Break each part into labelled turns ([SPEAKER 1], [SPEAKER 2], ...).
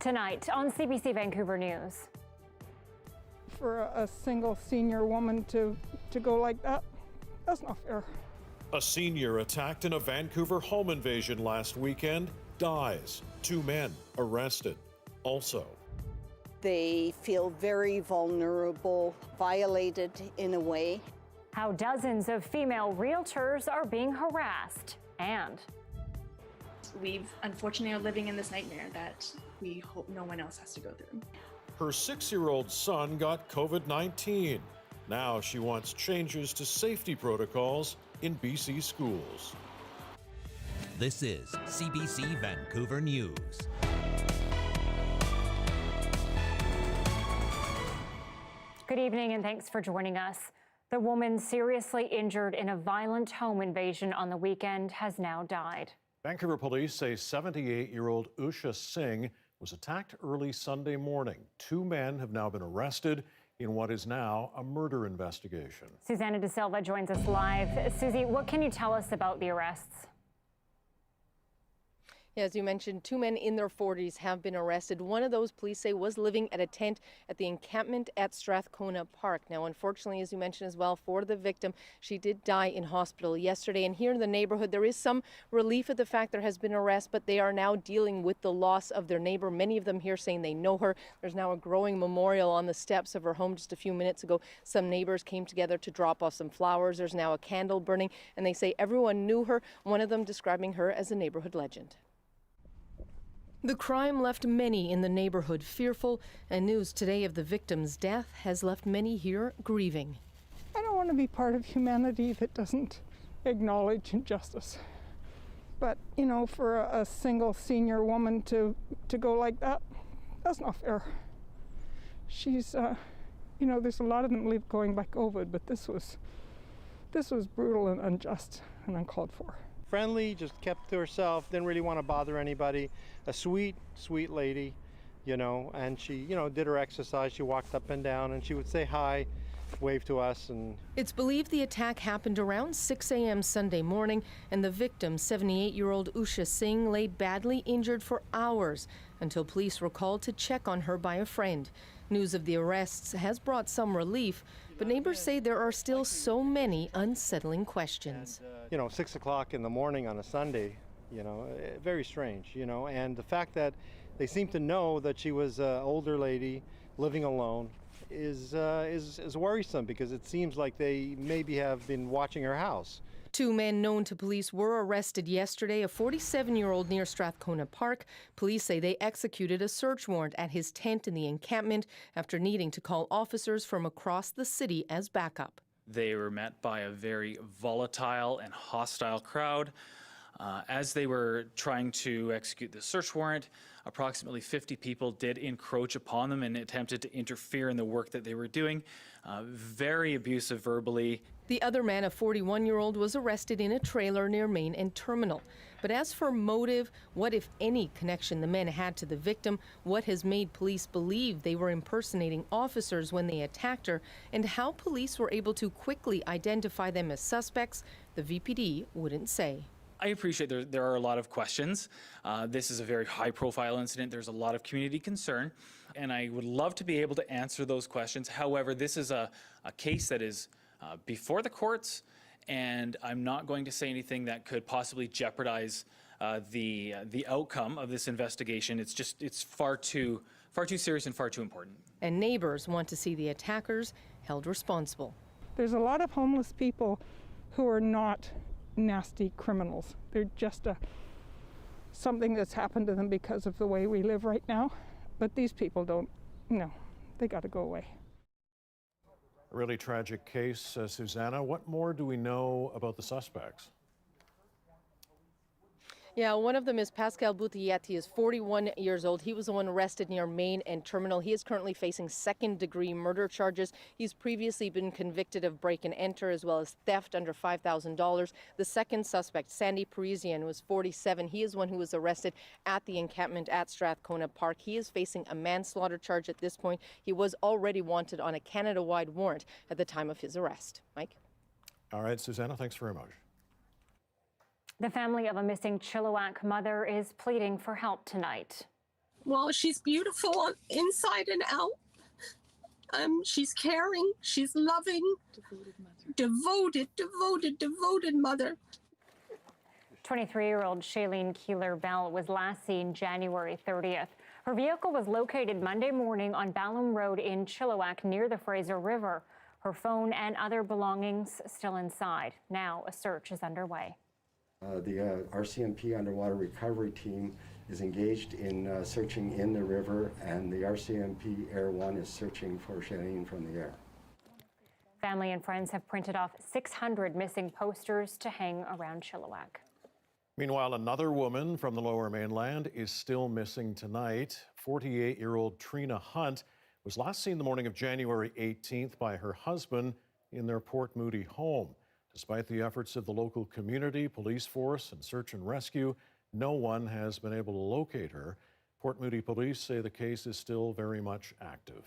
[SPEAKER 1] Tonight on CBC Vancouver News.
[SPEAKER 2] For a single senior woman to go like that, that's not fair.
[SPEAKER 3] A senior attacked in a Vancouver home invasion last weekend dies. 2 men arrested. Also,
[SPEAKER 4] they feel very vulnerable, violated in a way.
[SPEAKER 1] How dozens of female realtors are being harassed, and
[SPEAKER 5] we've unfortunately are living in this nightmare that we hope no one else has to go through.
[SPEAKER 3] her 6-year-old son got COVID-19. Now she wants changes to safety protocols in BC schools.
[SPEAKER 6] This is CBC Vancouver News.
[SPEAKER 1] Good evening and thanks for joining us. The woman seriously injured in a violent home invasion on the weekend has now died.
[SPEAKER 3] Vancouver police say 78-year-old Usha Singh was attacked early Sunday morning. 2 men have now been arrested in what is now a murder investigation.
[SPEAKER 1] Susanna De Silva joins us live. Susie, what can you tell us about the arrests?
[SPEAKER 7] Yeah, as you mentioned, 2 men in their 40s have been arrested. One of those, police say, was living at a tent at the encampment at Strathcona Park. Now, unfortunately, as you mentioned as well, for the victim, she did die in hospital yesterday. And here in the neighborhood, there is some relief at the fact there has been arrest, but they are now dealing with the loss of their neighbor. Many of them here saying they know her. There's now a growing memorial on the steps of her home. Just a few minutes ago, some neighbors came together to drop off some flowers. There's now a candle burning, and they say everyone knew her, one of them describing her as a neighborhood legend. The crime left many in the neighborhood fearful, and news today of the victim's death has left many here grieving.
[SPEAKER 2] I don't want to be part of humanity that doesn't acknowledge injustice. But, you know, for a single senior woman to go like that, that's not fair. She's, you know, there's a lot of them going by COVID, but this was brutal and unjust and uncalled for.
[SPEAKER 8] Friendly, just kept to herself, didn't really want to bother anybody. A sweet, sweet lady, you know, and she, you know, did her exercise. She walked up and down and she would say hi, wave to us. And
[SPEAKER 7] it's believed the attack happened around 6 a.m. Sunday morning, and the victim, 78-year-old Usha Singh, lay badly injured for hours until police were called to check on her by a friend. News of the arrests has brought some relief, but neighbors say there are still so many unsettling questions.
[SPEAKER 8] You know, 6 o'clock in the morning on a Sunday, you know, very strange, you know, and the fact that they seem to know that she was an older lady living alone is worrisome, because it seems like they maybe have been watching her house.
[SPEAKER 7] 2 men known to police were arrested yesterday, a 47-year-old near Strathcona Park. Police say they executed a search warrant at his tent in the encampment after needing to call officers from across the city as backup.
[SPEAKER 9] They were met by a very volatile and hostile crowd. As they were trying to execute the search warrant, approximately 50 people did encroach upon them and attempted to interfere in the work that they were doing. Very abusive verbally.
[SPEAKER 7] The other man, a 41-year-old, was arrested in a trailer near Main and Terminal. But as for motive, what, if any, connection the men had to the victim, what has made police believe they were impersonating officers when they attacked her, and how police were able to quickly identify them as suspects, the VPD wouldn't say.
[SPEAKER 9] I appreciate there are a lot of questions. This is a very high-profile incident. There's a lot of community concern, and I would love to be able to answer those questions. However, this is a case that is before the courts, and I'm not going to say anything that could possibly jeopardize the outcome of this investigation. It's far too serious and far too important.
[SPEAKER 7] And neighbors want to see the attackers held responsible.
[SPEAKER 2] There's a lot of homeless people who are not nasty criminals. They're just something that's happened to them because of the way we live right now. But these people don't, no, they got to go away.
[SPEAKER 3] A really tragic case, Susanna. What more do we know about the suspects?
[SPEAKER 7] Yeah, one of them is Pascal Boutillette. He is 41 years old. He was the one arrested near Main and Terminal. He is currently facing second-degree murder charges. He's previously been convicted of break and enter as well as theft under $5,000. The second suspect, Sandy Parisian, was 47. He is one who was arrested at the encampment at Strathcona Park. He is facing a manslaughter charge at this point. He was already wanted on a Canada-wide warrant at the time of his arrest. Mike?
[SPEAKER 3] All right, Susanna, thanks very much.
[SPEAKER 1] The family of a missing Chilliwack mother is pleading for help tonight.
[SPEAKER 10] Well, she's beautiful on inside and out. She's caring, she's loving, devoted mother.
[SPEAKER 1] 23-year-old Shailene Keeler-Bell was last seen January 30th. Her vehicle was located Monday morning on Balham Road in Chilliwack near the Fraser River. Her phone and other belongings still inside. Now a search is underway.
[SPEAKER 11] The RCMP Underwater Recovery Team is engaged in searching in the river, and the RCMP Air 1 is searching for Charan from the air.
[SPEAKER 1] Family and friends have printed off 600 missing posters to hang around Chilliwack.
[SPEAKER 3] Meanwhile, another woman from the Lower Mainland is still missing tonight. 48-year-old Trina Hunt was last seen the morning of January 18th by her husband in their Port Moody home. Despite the efforts of the local community, police force, and search and rescue, no one has been able to locate her. Port Moody police say the case is still very much active.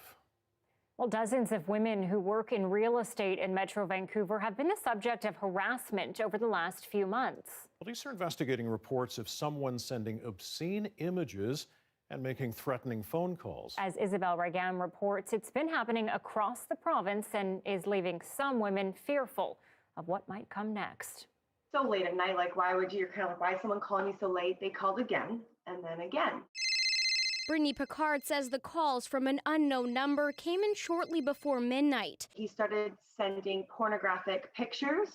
[SPEAKER 1] Well, dozens of women who work in real estate in Metro Vancouver have been the subject of harassment over the last few months.
[SPEAKER 3] Police are investigating reports of someone sending obscene images and making threatening phone calls.
[SPEAKER 1] As Isabel Reggae reports, it's been happening across the province and is leaving some women fearful of what might come next.
[SPEAKER 12] So late at night, like why would you? You're kind of like, why is someone calling you so late? They called again and then again.
[SPEAKER 13] Brittany Picard says the calls from an unknown number came in shortly before midnight.
[SPEAKER 12] He started sending pornographic pictures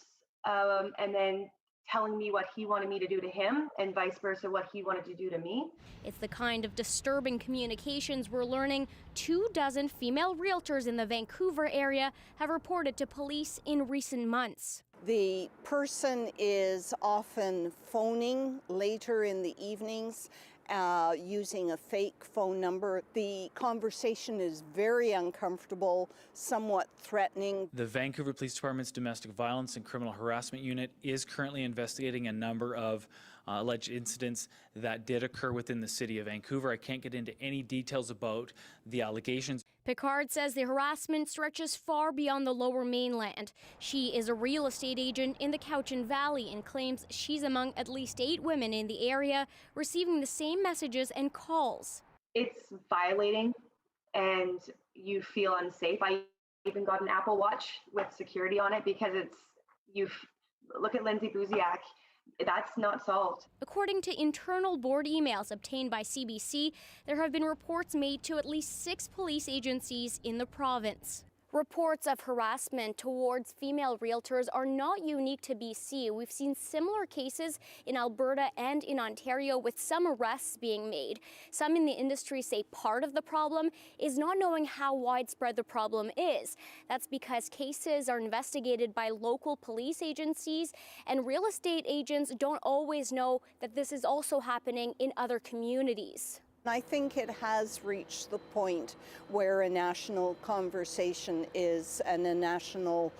[SPEAKER 12] and then telling me what he wanted me to do to him and vice versa, what he wanted to do to me.
[SPEAKER 13] It's the kind of disturbing communications we're learning 24 female realtors in the Vancouver area have reported to police in recent months.
[SPEAKER 4] The person is often phoning later in the evenings, using a fake phone number. The conversation is very uncomfortable, somewhat threatening.
[SPEAKER 9] The Vancouver Police Department's Domestic Violence and Criminal Harassment Unit is currently investigating a number of alleged incidents that did occur within the city of Vancouver. I can't get into any details about the allegations.
[SPEAKER 13] Picard says the harassment stretches far beyond the Lower Mainland. She is a real estate agent in the Cowichan Valley and claims she's among at least 8 women in the area receiving the same messages and calls.
[SPEAKER 12] It's violating and you feel unsafe. I even got an Apple Watch with security on it because look at Lindsay Buziak. That's not solved.
[SPEAKER 13] According to internal board emails obtained by CBC, there have been reports made to at least 6 police agencies in the province. Reports of harassment towards female realtors are not unique to BC. We've seen similar cases in Alberta and in Ontario, with some arrests being made. Some in the industry say part of the problem is not knowing how widespread the problem is. That's because cases are investigated by local police agencies, and real estate agents don't always know that this is also happening in other communities.
[SPEAKER 4] I think it has reached the point where a national conversation is and a national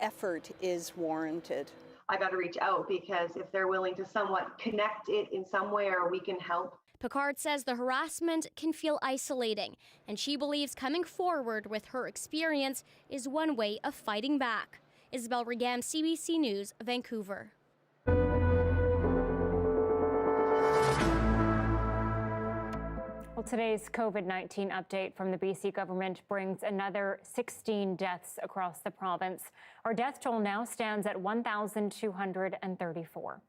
[SPEAKER 4] effort is warranted.
[SPEAKER 12] I got to reach out because if they're willing to somewhat connect it in some way or we can help.
[SPEAKER 13] Picard says the harassment can feel isolating, and she believes coming forward with her experience is one way of fighting back. Isabel Reggae, CBC News, Vancouver.
[SPEAKER 1] Well, today's COVID-19 update from the BC government brings another 16 deaths across the province. Our death toll now stands at 1,234.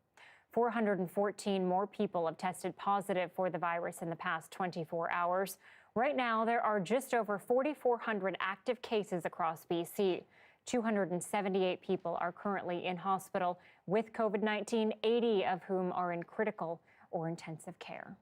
[SPEAKER 1] 414 more people have tested positive for the virus in the past 24 hours. Right now, there are just over 4,400 active cases across BC. 278 people are currently in hospital with COVID-19, 80 of whom are in critical or intensive care.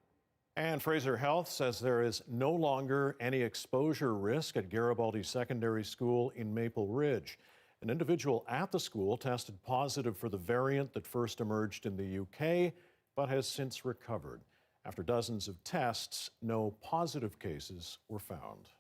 [SPEAKER 3] And Fraser Health says there is no longer any exposure risk at Garibaldi Secondary School in Maple Ridge. An individual at the school tested positive for the variant that first emerged in the UK, but has since recovered. After dozens of tests, no positive cases were found.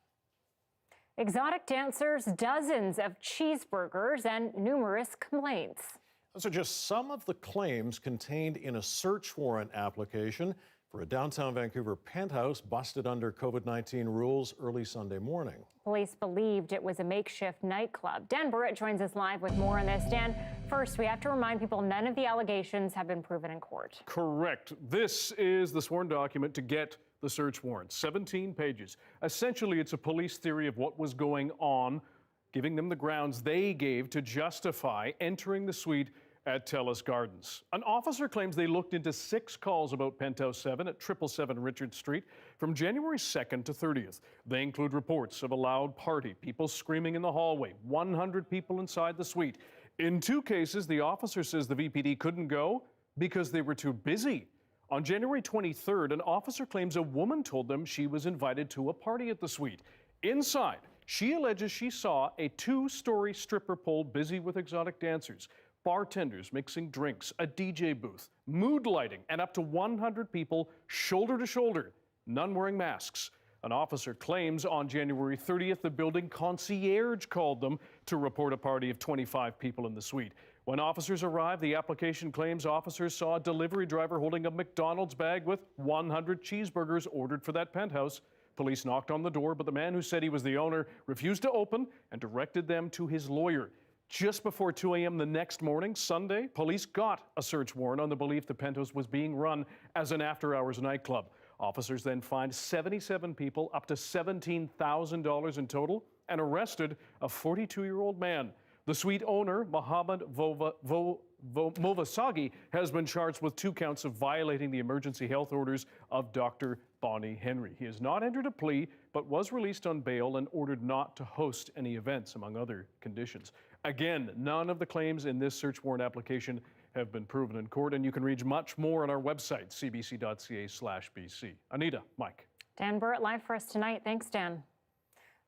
[SPEAKER 1] Exotic dancers, dozens of cheeseburgers, and numerous complaints.
[SPEAKER 3] Those are just some of the claims contained in a search warrant application for a downtown Vancouver penthouse busted under COVID-19 rules early Sunday morning.
[SPEAKER 1] Police believed it was a makeshift nightclub. Dan Burrett joins us live with more on this. Dan, first, we have to remind people none of the allegations have been proven in court.
[SPEAKER 14] Correct. This is the sworn document to get the search warrant, 17 pages. Essentially, it's a police theory of what was going on, giving them the grounds they gave to justify entering the suite at Telus Gardens. An officer claims they looked into 6 calls about Penthouse 7 at 777 Richard Street from January 2nd to 30th. They include reports of a loud party, people screaming in the hallway, 100 people inside the suite. In 2 cases, the officer says the VPD couldn't go because they were too busy. On January 23rd, an officer claims a woman told them she was invited to a party at the suite. Inside, she alleges she saw a 2-story stripper pole busy with exotic dancers, bartenders mixing drinks, a DJ booth, mood lighting, and up to 100 people shoulder to shoulder, none wearing masks. An officer claims on January 30th, the building concierge called them to report a party of 25 people in the suite. When officers arrived, the application claims officers saw a delivery driver holding a McDonald's bag with 100 cheeseburgers ordered for that penthouse. Police knocked on the door, but the man who said he was the owner refused to open and directed them to his lawyer. Just before 2 a.m. the next morning, Sunday, police got a search warrant on the belief the Penthouse was being run as an after-hours nightclub. Officers then fined 77 people up to $17,000 in total and arrested a 42-year-old man. The suite owner, Mohammed Movasagi, has been charged with 2 counts of violating the emergency health orders of Dr. Bonnie Henry. He has not entered a plea, but was released on bail and ordered not to host any events, among other conditions. Again, none of the claims in this search warrant application have been proven in court, and you can read much more on our website, cbc.ca/BC. Anita, Mike.
[SPEAKER 1] Dan Burrett live for us tonight. Thanks, Dan.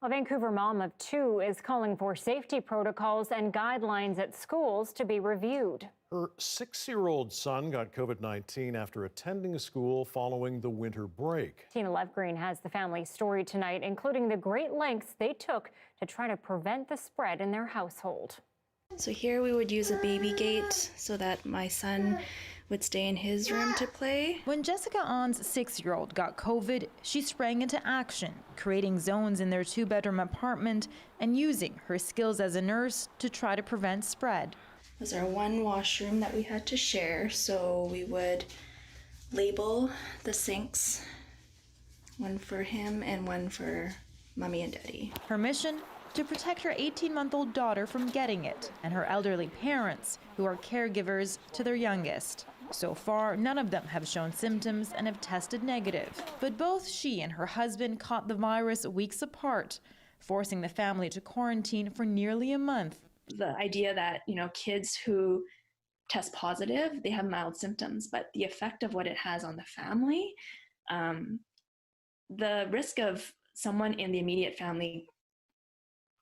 [SPEAKER 1] A Vancouver mom of 2 is calling for safety protocols and guidelines at schools to be reviewed.
[SPEAKER 3] Her 6-year-old son got COVID-19 after attending a school following the winter break.
[SPEAKER 1] Tina Lovegreen has the family's story tonight, including the great lengths they took to try to prevent the spread in their household.
[SPEAKER 5] So here we would use a baby gate so that my son would stay in his room to play.
[SPEAKER 15] When Jessica On's 6-year-old got COVID, she sprang into action, creating zones in their 2-bedroom apartment and using her skills as a nurse to try to prevent spread.
[SPEAKER 5] It was our one washroom that we had to share, so we would label the sinks, one for him and one for Mommy and Daddy.
[SPEAKER 15] Her mission? To protect her 18-month-old daughter from getting it and her elderly parents, who are caregivers to their youngest. So far, none of them have shown symptoms and have tested negative. But both she and her husband caught the virus weeks apart, forcing the family to quarantine for nearly a month.
[SPEAKER 5] The idea that, kids who test positive, they have mild symptoms, but the effect of what it has on the family, the risk of someone in the immediate family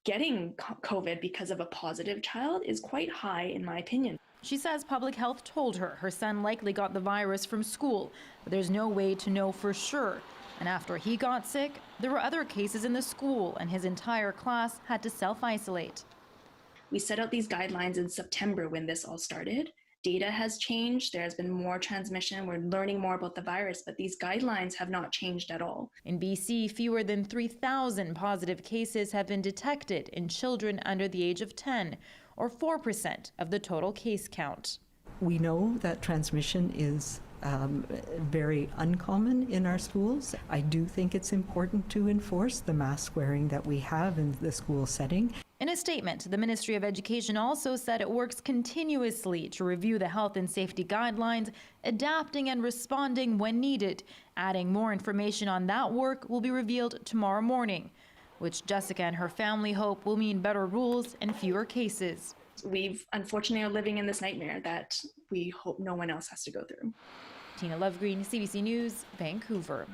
[SPEAKER 5] getting COVID because of a positive child is quite high, in my opinion.
[SPEAKER 15] She says public health told her her son likely got the virus from school, but there's no way to know for sure. And after he got sick, there were other cases in the school, and his entire class had to self-isolate.
[SPEAKER 5] We set out these guidelines in September when this all started. Data has changed, there has been more transmission, we're learning more about the virus, but these guidelines have not changed at all.
[SPEAKER 15] In BC, fewer than 3,000 positive cases have been detected in children under the age of 10, or 4% of the total case count.
[SPEAKER 16] We know that transmission is very uncommon in our schools. I do think it's important to enforce the mask wearing that we have in the school setting.
[SPEAKER 15] In a statement, the Ministry of Education also said it works continuously to review the health and safety guidelines, adapting and responding when needed. Adding more information on that work will be revealed tomorrow morning, which Jessica and her family hope will mean better rules and fewer cases.
[SPEAKER 5] We've unfortunately are living in this nightmare that we hope no one else has to go through.
[SPEAKER 15] Tina Lovegreen, CBC News, Vancouver.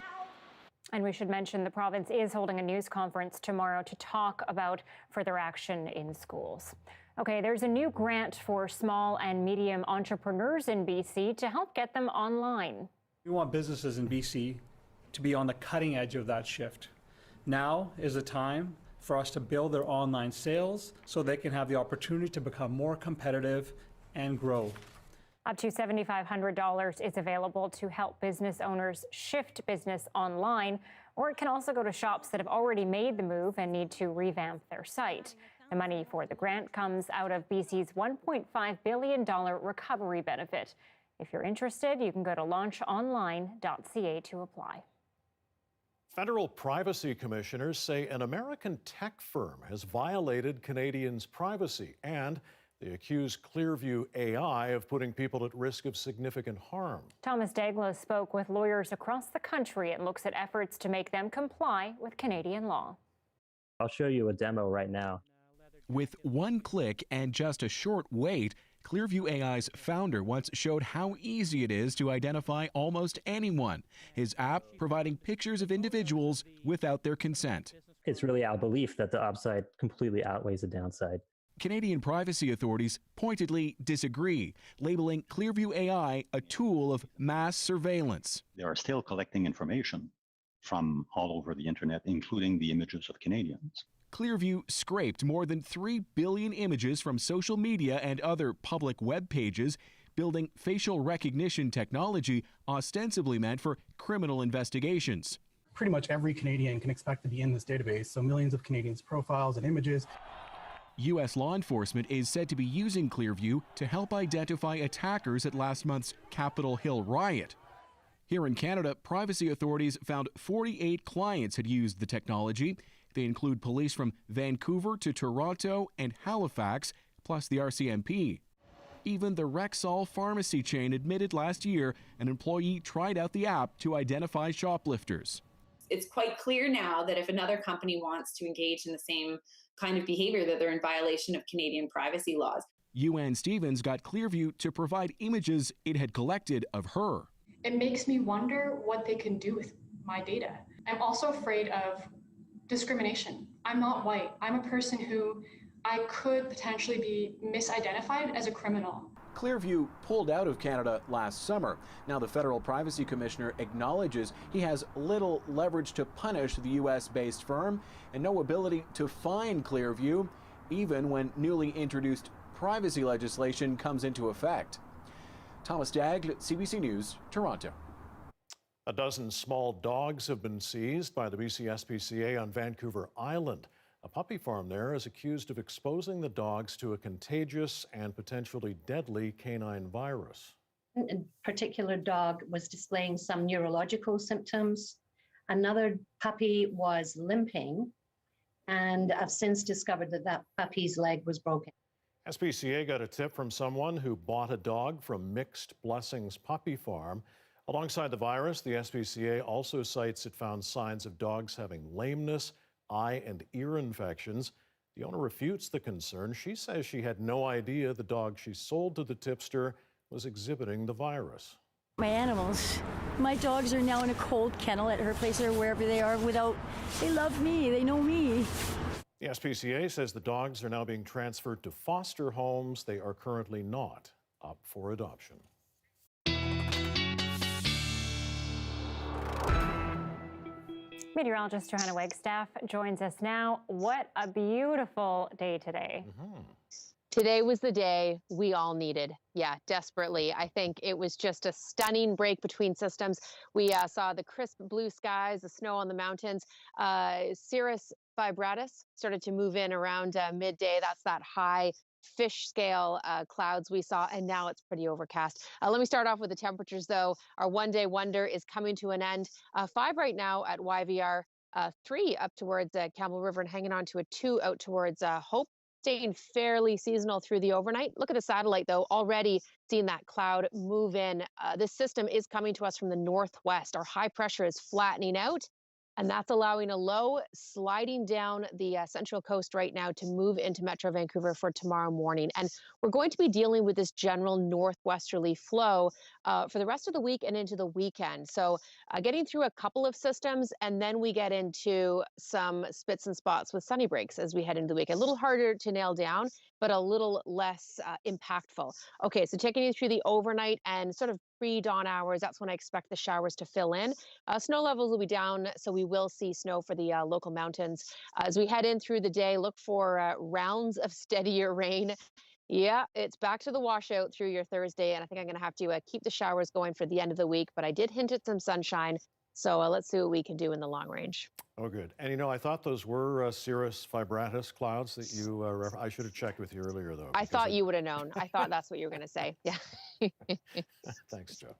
[SPEAKER 1] And we should mention the province is holding a news conference tomorrow to talk about further action in schools. Okay, there's a new grant for small and medium entrepreneurs in BC to help get them online.
[SPEAKER 17] We want businesses in BC to be on the cutting edge of that shift. Now is the time for us to build their online sales so they can have the opportunity to become more competitive and grow.
[SPEAKER 1] Up to $7,500 is available to help business owners shift business online, or it can also go to shops that have already made the move and need to revamp their site. The money for the grant comes out of BC's $1.5 billion recovery benefit. If you're interested, you can go to launchonline.ca to apply.
[SPEAKER 3] Federal privacy commissioners say an American tech firm has violated Canadians' privacy, and they accuse Clearview AI of putting people at risk of significant harm.
[SPEAKER 1] Thomas Dagla spoke with lawyers across the country and looks at efforts to make them comply with Canadian law.
[SPEAKER 18] I'll show you a demo right now.
[SPEAKER 19] With one click and just a short wait, Clearview AI's founder once showed how easy it is to identify almost anyone. His app providing pictures of individuals without their consent.
[SPEAKER 18] It's really our belief that the upside completely outweighs the downside.
[SPEAKER 19] Canadian privacy authorities pointedly disagree, labeling Clearview AI a tool of mass surveillance.
[SPEAKER 20] They are still collecting information from all over the internet, including the images of Canadians.
[SPEAKER 19] Clearview scraped more than 3 billion images from social media and other public web pages, building facial recognition technology ostensibly meant for criminal investigations.
[SPEAKER 21] Pretty much every Canadian can expect to be in this database, so millions of Canadians' profiles and images.
[SPEAKER 19] U.S. law enforcement is said to be using Clearview to help identify attackers at last month's Capitol Hill riot. Here in Canada, privacy authorities found 48 clients had used the technology. They include police from Vancouver to Toronto and Halifax, plus the RCMP. Even the Rexall pharmacy chain admitted last year an employee tried out the app to identify shoplifters.
[SPEAKER 22] It's quite clear now that if another company wants to engage in the same kind of behavior, that they're in violation of Canadian privacy laws.
[SPEAKER 19] UN Stevens got Clearview to provide images it had collected of her.
[SPEAKER 23] It makes me wonder what they can do with my data. I'm also afraid of discrimination. I'm not white. I'm a person who I could potentially be misidentified as a criminal.
[SPEAKER 19] Clearview pulled out of Canada last summer. Now the federal privacy commissioner acknowledges he has little leverage to punish the U.S.-based firm and no ability to fine Clearview, even when newly introduced privacy legislation comes into effect. Thomas Dagg, CBC News, Toronto.
[SPEAKER 3] A dozen small dogs have been seized by the BC SPCA on Vancouver Island. A puppy farm there is accused of exposing the dogs to a contagious and potentially deadly canine virus.
[SPEAKER 24] A particular dog was displaying some neurological symptoms. Another puppy was limping, and I've since discovered that that puppy's leg was broken.
[SPEAKER 3] SPCA got a tip from someone who bought a dog from Mixed Blessings Puppy Farm. Alongside the virus, the SPCA also cites it found signs of dogs having lameness, eye and ear infections. The owner refutes the concern. She says she had no idea the dog she sold to the tipster was exhibiting the virus.
[SPEAKER 25] My animals, my dogs are now in a cold kennel at her place or wherever they are they love me, they know me.
[SPEAKER 3] The SPCA says the dogs are now being transferred to foster homes. They are currently not up for adoption.
[SPEAKER 1] Meteorologist Johanna Wagstaffe joins us now. What a beautiful day today.
[SPEAKER 26] Today was the day we all needed. Yeah, desperately. I think it was just a stunning break between systems. We saw the crisp blue skies, the snow on the mountains. Cirrus vibratus started to move in around midday. That's that high fish scale clouds we saw, and now it's pretty overcast. Let me start off with the temperatures, though. Our one-day wonder is coming to an end. 5 right now at YVR, 3 up towards Campbell River, and hanging on to a 2 out towards Hope. Staying fairly seasonal through the overnight. Look at the satellite, though, already seeing that cloud move in. This system is coming to us from the northwest. Our high pressure is flattening out, and that's allowing a low sliding down the central coast right now to move into Metro Vancouver for tomorrow morning. And we're going to be dealing with this general northwesterly flow for the rest of the week and into the weekend. So getting through a couple of systems, and then we get into some spits and spots with sunny breaks as we head into the week. A little harder to nail down, but a little less impactful. Okay, so taking you through the overnight and sort of pre-dawn hours, that's when I expect the showers to fill in. Snow levels will be down, so we will see snow for the local mountains. As we head in through the day, look for rounds of steadier rain. Yeah, it's back to the washout through your Thursday, and I think I'm going to have to keep the showers going for the end of the week, but I did hint at some sunshine, so let's see what we can do in the long range.
[SPEAKER 3] Oh, good. And, you know, I thought those were cirrus vibratus clouds that you I should have checked with you earlier, though.
[SPEAKER 26] I thought you would have known. I thought that's what you were going to say. Yeah.
[SPEAKER 3] Thanks, Joe.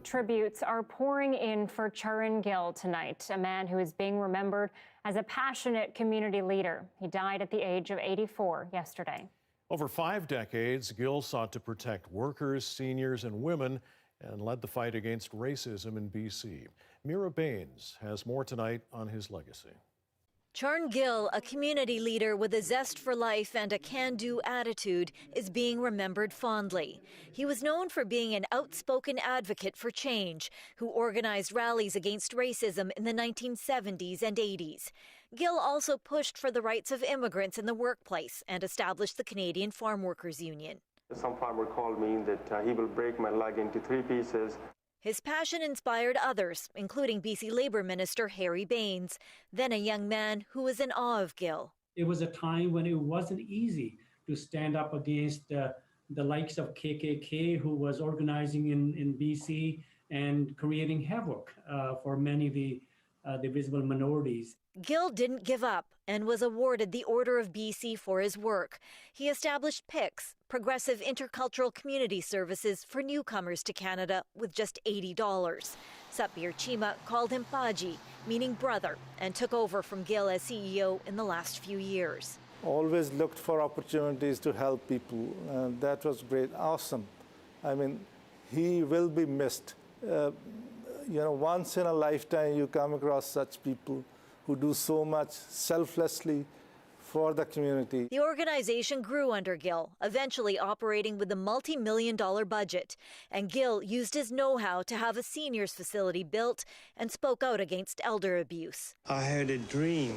[SPEAKER 1] Tributes are pouring in for Charan Gill tonight, a man who is being remembered as a passionate community leader. He died at the age of 84 yesterday.
[SPEAKER 3] Over 5 decades, Gill sought to protect workers, seniors, and women and led the fight against racism in BC. Mira Baines has more tonight on his legacy.
[SPEAKER 2] Charan Gill, a community leader with a zest for life and a can-do attitude, is being remembered fondly. He was known for being an outspoken advocate for change, who organized rallies against racism in the 1970s and 80s. Gill also pushed for the rights of immigrants in the workplace and established the Canadian Farm Workers Union.
[SPEAKER 6] Some farmer called me that he will break my leg into 3 pieces.
[SPEAKER 2] His passion inspired others, including BC Labour Minister Harry Baines, then a young man who was in awe of Gill.
[SPEAKER 7] It was a time when it wasn't easy to stand up against the likes of KKK, who was organizing in BC and creating havoc for many of the visible minorities.
[SPEAKER 2] Gill didn't give up and was awarded the Order of BC for his work. He established PICS, Progressive Intercultural Community Services, for newcomers to Canada with just $80. Satbir Chima called him Paji, meaning brother, and took over from Gill as CEO in the last few years.
[SPEAKER 8] Always looked for opportunities to help people, and that was great, awesome. I mean, he will be missed. Once in a lifetime you come across such people who do so much selflessly for the community.
[SPEAKER 2] The organization grew under Gill, eventually operating with a multi-million-dollar budget. And Gill used his know-how to have a seniors facility built and spoke out against elder abuse.
[SPEAKER 10] I had a dream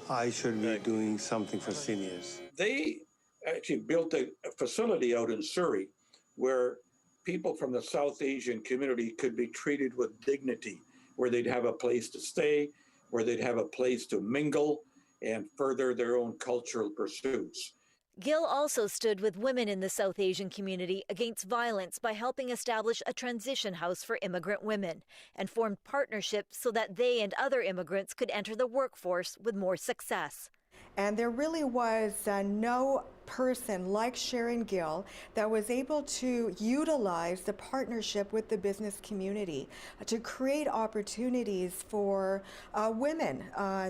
[SPEAKER 10] I should be doing something for seniors.
[SPEAKER 11] They actually built a facility out in Surrey where people from the South Asian community could be treated with dignity, where they'd have a place to stay, where they'd have a place to mingle and further their own cultural pursuits.
[SPEAKER 2] Gill also stood with women in the South Asian community against violence by helping establish a transition house for immigrant women and formed partnerships so that they and other immigrants could enter the workforce with more success.
[SPEAKER 27] And there really was no person like Charan Gill that was able to utilize the partnership with the business community to create opportunities for women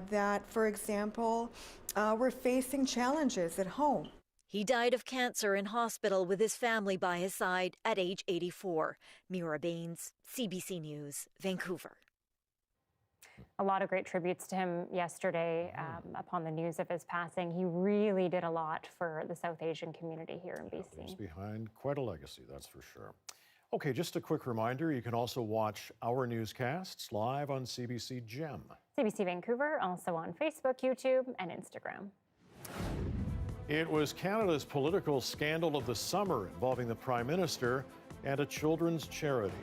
[SPEAKER 27] that, for example, were facing challenges at home.
[SPEAKER 2] He died of cancer in hospital with his family by his side at age 84. Mira Baines, CBC News, Vancouver.
[SPEAKER 1] A lot of great tributes to him yesterday upon the news of his passing. He really did a lot for the South Asian community here in BC.
[SPEAKER 3] He's behind quite a legacy, that's for sure. Okay, just a quick reminder, you can also watch our newscasts live on CBC Gem.
[SPEAKER 1] CBC Vancouver, also on Facebook, YouTube, and Instagram.
[SPEAKER 3] It was Canada's political scandal of the summer involving the Prime Minister and a children's charity.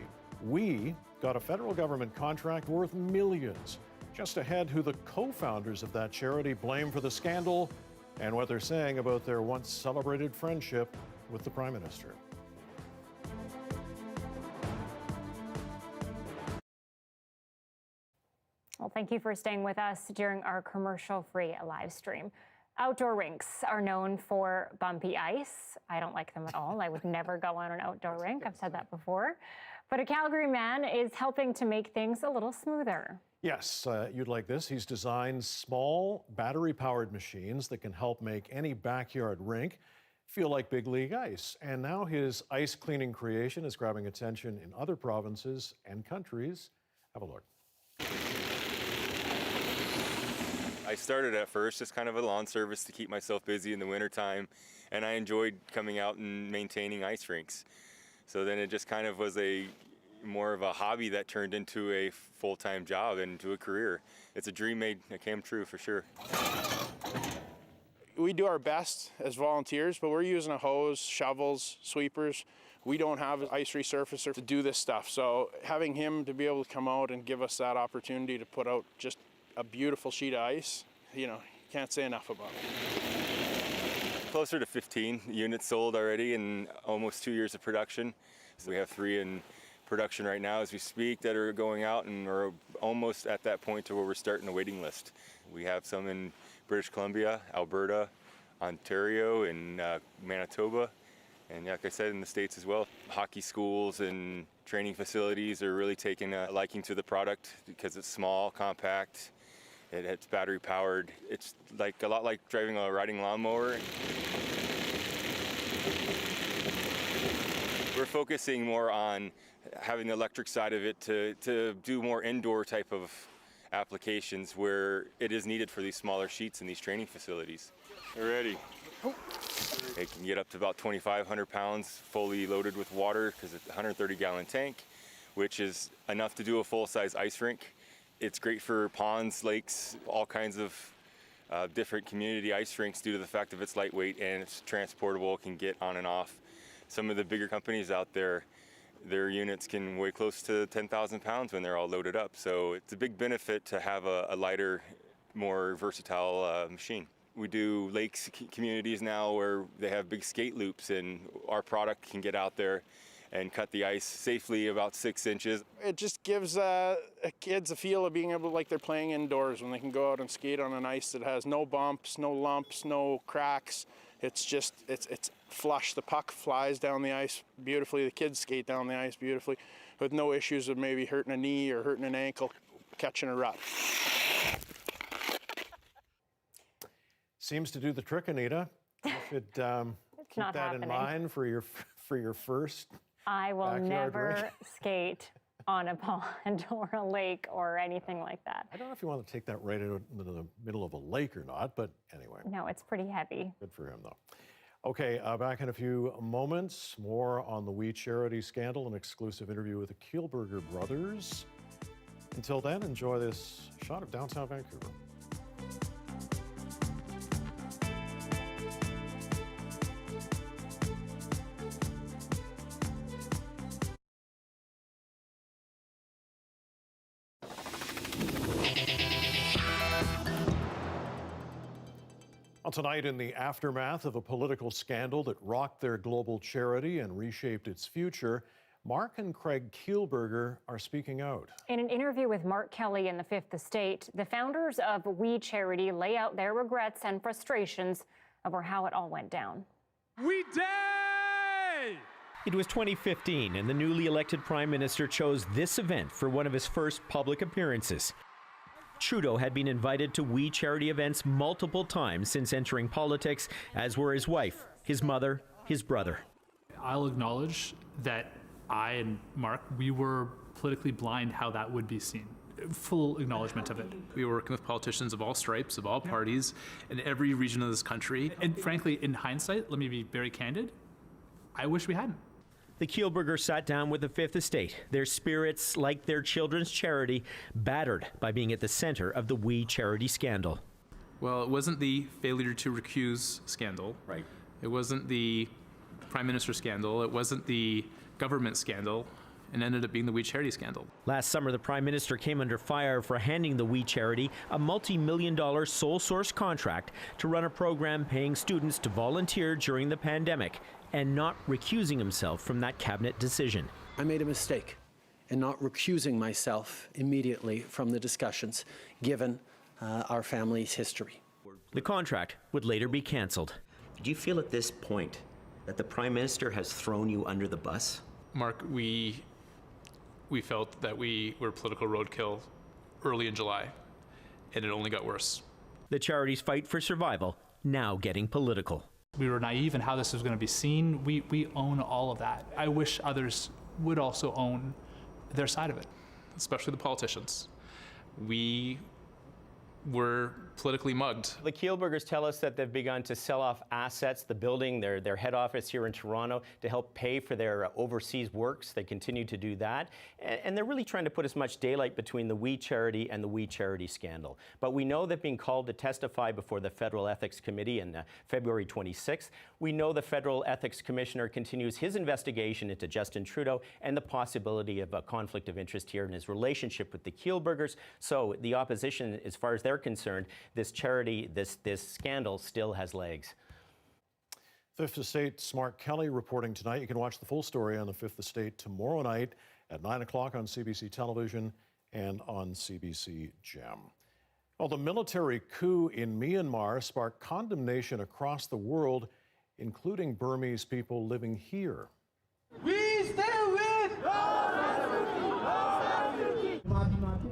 [SPEAKER 3] We got a federal government contract worth millions. Just ahead, who the co-founders of that charity blame for the scandal and what they're saying about their once celebrated friendship with the Prime Minister.
[SPEAKER 1] Well, thank you for staying with us during our commercial-free live stream. Outdoor rinks are known for bumpy ice. I don't like them at all. I would never go on an outdoor rink. I've said that before. But a Calgary man is helping to make things a little smoother.
[SPEAKER 3] Yes, you'd like this. He's designed small battery-powered machines that can help make any backyard rink feel like big league ice. And now his ice cleaning creation is grabbing attention in other provinces and countries. Have a look.
[SPEAKER 28] I started at first as kind of a lawn service to keep myself busy in the wintertime, and I enjoyed coming out and maintaining ice rinks. So then it just kind of was more of a hobby that turned into a full-time job and into a career. It's a dream that came true for sure.
[SPEAKER 29] We do our best as volunteers, but we're using a hose, shovels, sweepers. We don't have an ice resurfacer to do this stuff. So having him to be able to come out and give us that opportunity to put out just a beautiful sheet of ice, can't say enough about it.
[SPEAKER 28] Closer to 15 units sold already in almost 2 years of production. So we have 3 in production right now as we speak that are going out, and we're almost at that point to where we're starting a waiting list. We have some in British Columbia, Alberta, Ontario, and Manitoba, And like I said, in the States as well, hockey schools and training facilities are really taking a liking to the product because it's small, compact, it's battery powered. It's like a lot like driving a riding lawnmower. We're focusing more on having the electric side of it to do more indoor type of applications where it is needed for these smaller sheets in these training facilities. They're ready. It can get up to about 2,500 pounds fully loaded with water because it's a 130-gallon tank, which is enough to do a full-size ice rink. It's great for ponds, lakes, all kinds of different community ice rinks due to the fact that it's lightweight and it's transportable, can get on and off. Some of the bigger companies out there, their units can weigh close to 10,000 pounds when they're all loaded up. So it's a big benefit to have a lighter, more versatile machine. We do lakes communities now where they have big skate loops, and our product can get out there and cut the ice safely about 6 inches.
[SPEAKER 29] It just gives kids a feel of being able to, like they're playing indoors when they can go out and skate on an ice that has no bumps, no lumps, no cracks. It's just, it's flush. The puck flies down the ice beautifully. The kids skate down the ice beautifully with no issues of maybe hurting a knee or hurting an ankle, catching a rut.
[SPEAKER 3] Seems to do the trick, Anita. You should keep that in mind for your first.
[SPEAKER 1] I will never
[SPEAKER 3] rink.
[SPEAKER 1] skate on a pond or a lake or anything like that.
[SPEAKER 3] I don't know if you want to take that right into the middle of a lake or not, but anyway.
[SPEAKER 1] No, it's pretty heavy.
[SPEAKER 3] Good for him, though. Okay, back in a few moments. More on the We Charity scandal, an exclusive interview with the Kielburger brothers. Until then, enjoy this shot of downtown Vancouver. Well, tonight, in the aftermath of a political scandal that rocked their global charity and reshaped its future, Mark and Craig Kielburger are speaking out. In an interview with Mark Kelly in the Fifth Estate, the founders of We Charity lay out their regrets and frustrations over how it all went down.
[SPEAKER 4] We Day! It was 2015, and the newly elected Prime Minister chose this event for one of his first public appearances. Trudeau had been invited to We Charity events multiple times since entering politics, as were his wife, his mother, his brother.
[SPEAKER 5] I'll acknowledge that I and Mark, we were politically blind how that would be seen. Full acknowledgement of it. We were working with politicians of all stripes, of all parties, in every region of this country. And frankly, in hindsight, let me be very candid, I wish we hadn't.
[SPEAKER 4] The Kielburgers sat down with the Fifth Estate, their spirits, like their children's charity, battered by being at the center of the We Charity scandal.
[SPEAKER 5] Well, it wasn't the failure to recuse scandal.
[SPEAKER 4] Right.
[SPEAKER 5] It wasn't the Prime Minister scandal. It wasn't the government scandal. And ended up being the We Charity scandal.
[SPEAKER 4] Last summer, the Prime Minister came under fire for handing the We Charity a multi-million-dollar sole source contract to run a program paying students to volunteer during the pandemic and not recusing himself from that cabinet decision.
[SPEAKER 9] I made a mistake in not recusing myself immediately from the discussions, given our family's history.
[SPEAKER 4] The contract would later be cancelled.
[SPEAKER 12] Do you feel at this point that the Prime Minister has thrown you under the bus?
[SPEAKER 5] Mark, we felt that we were political roadkill early in July, and it only got worse.
[SPEAKER 4] The charity's fight for survival now getting political.
[SPEAKER 5] We were naive in how this was going to be seen. We own all of that. I wish others would also own their side of it, especially the politicians. We were politically mugged.
[SPEAKER 4] The Kielburgers tell us that they've begun to sell off assets, the building, their head office here in Toronto, to help pay for their overseas works. They continue to do that. And they're really trying to put as much daylight between the We Charity and the We Charity scandal. But we know they're being called to testify before the Federal Ethics Committee on February 26th. We know the Federal Ethics Commissioner continues his investigation into Justin Trudeau and the possibility of a conflict of interest here in his relationship with the Kielburgers. So the opposition, as far as they're concerned, this charity, this scandal still has legs. Fifth Estate's Mark Kelly reporting tonight. You can watch the full story on the Fifth Estate tomorrow night at 9 o'clock on CBC Television and on CBC Gem. Well, the military coup in Myanmar sparked condemnation across the world
[SPEAKER 3] including Burmese people living here.
[SPEAKER 13] We stand with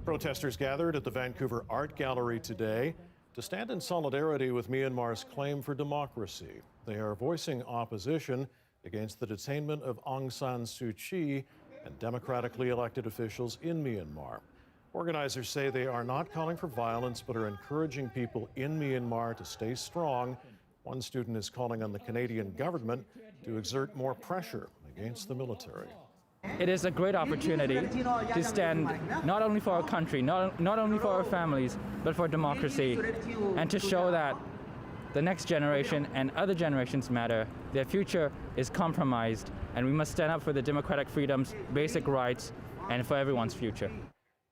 [SPEAKER 3] Protesters gathered at the Vancouver Art Gallery today to stand in solidarity with Myanmar's claim for democracy. They are voicing opposition against the detainment of Aung San Suu Kyi and democratically elected officials in Myanmar. Organizers say they are not calling for violence, but are encouraging people in Myanmar to stay strong. One student is calling on the Canadian government to exert more pressure against the military.
[SPEAKER 14] It is a great opportunity to stand not only for our country, not only for our families, but for democracy, and to show that the next generation and other generations matter. Their future is compromised, and we must stand up for the democratic freedoms, basic rights, and for everyone's future.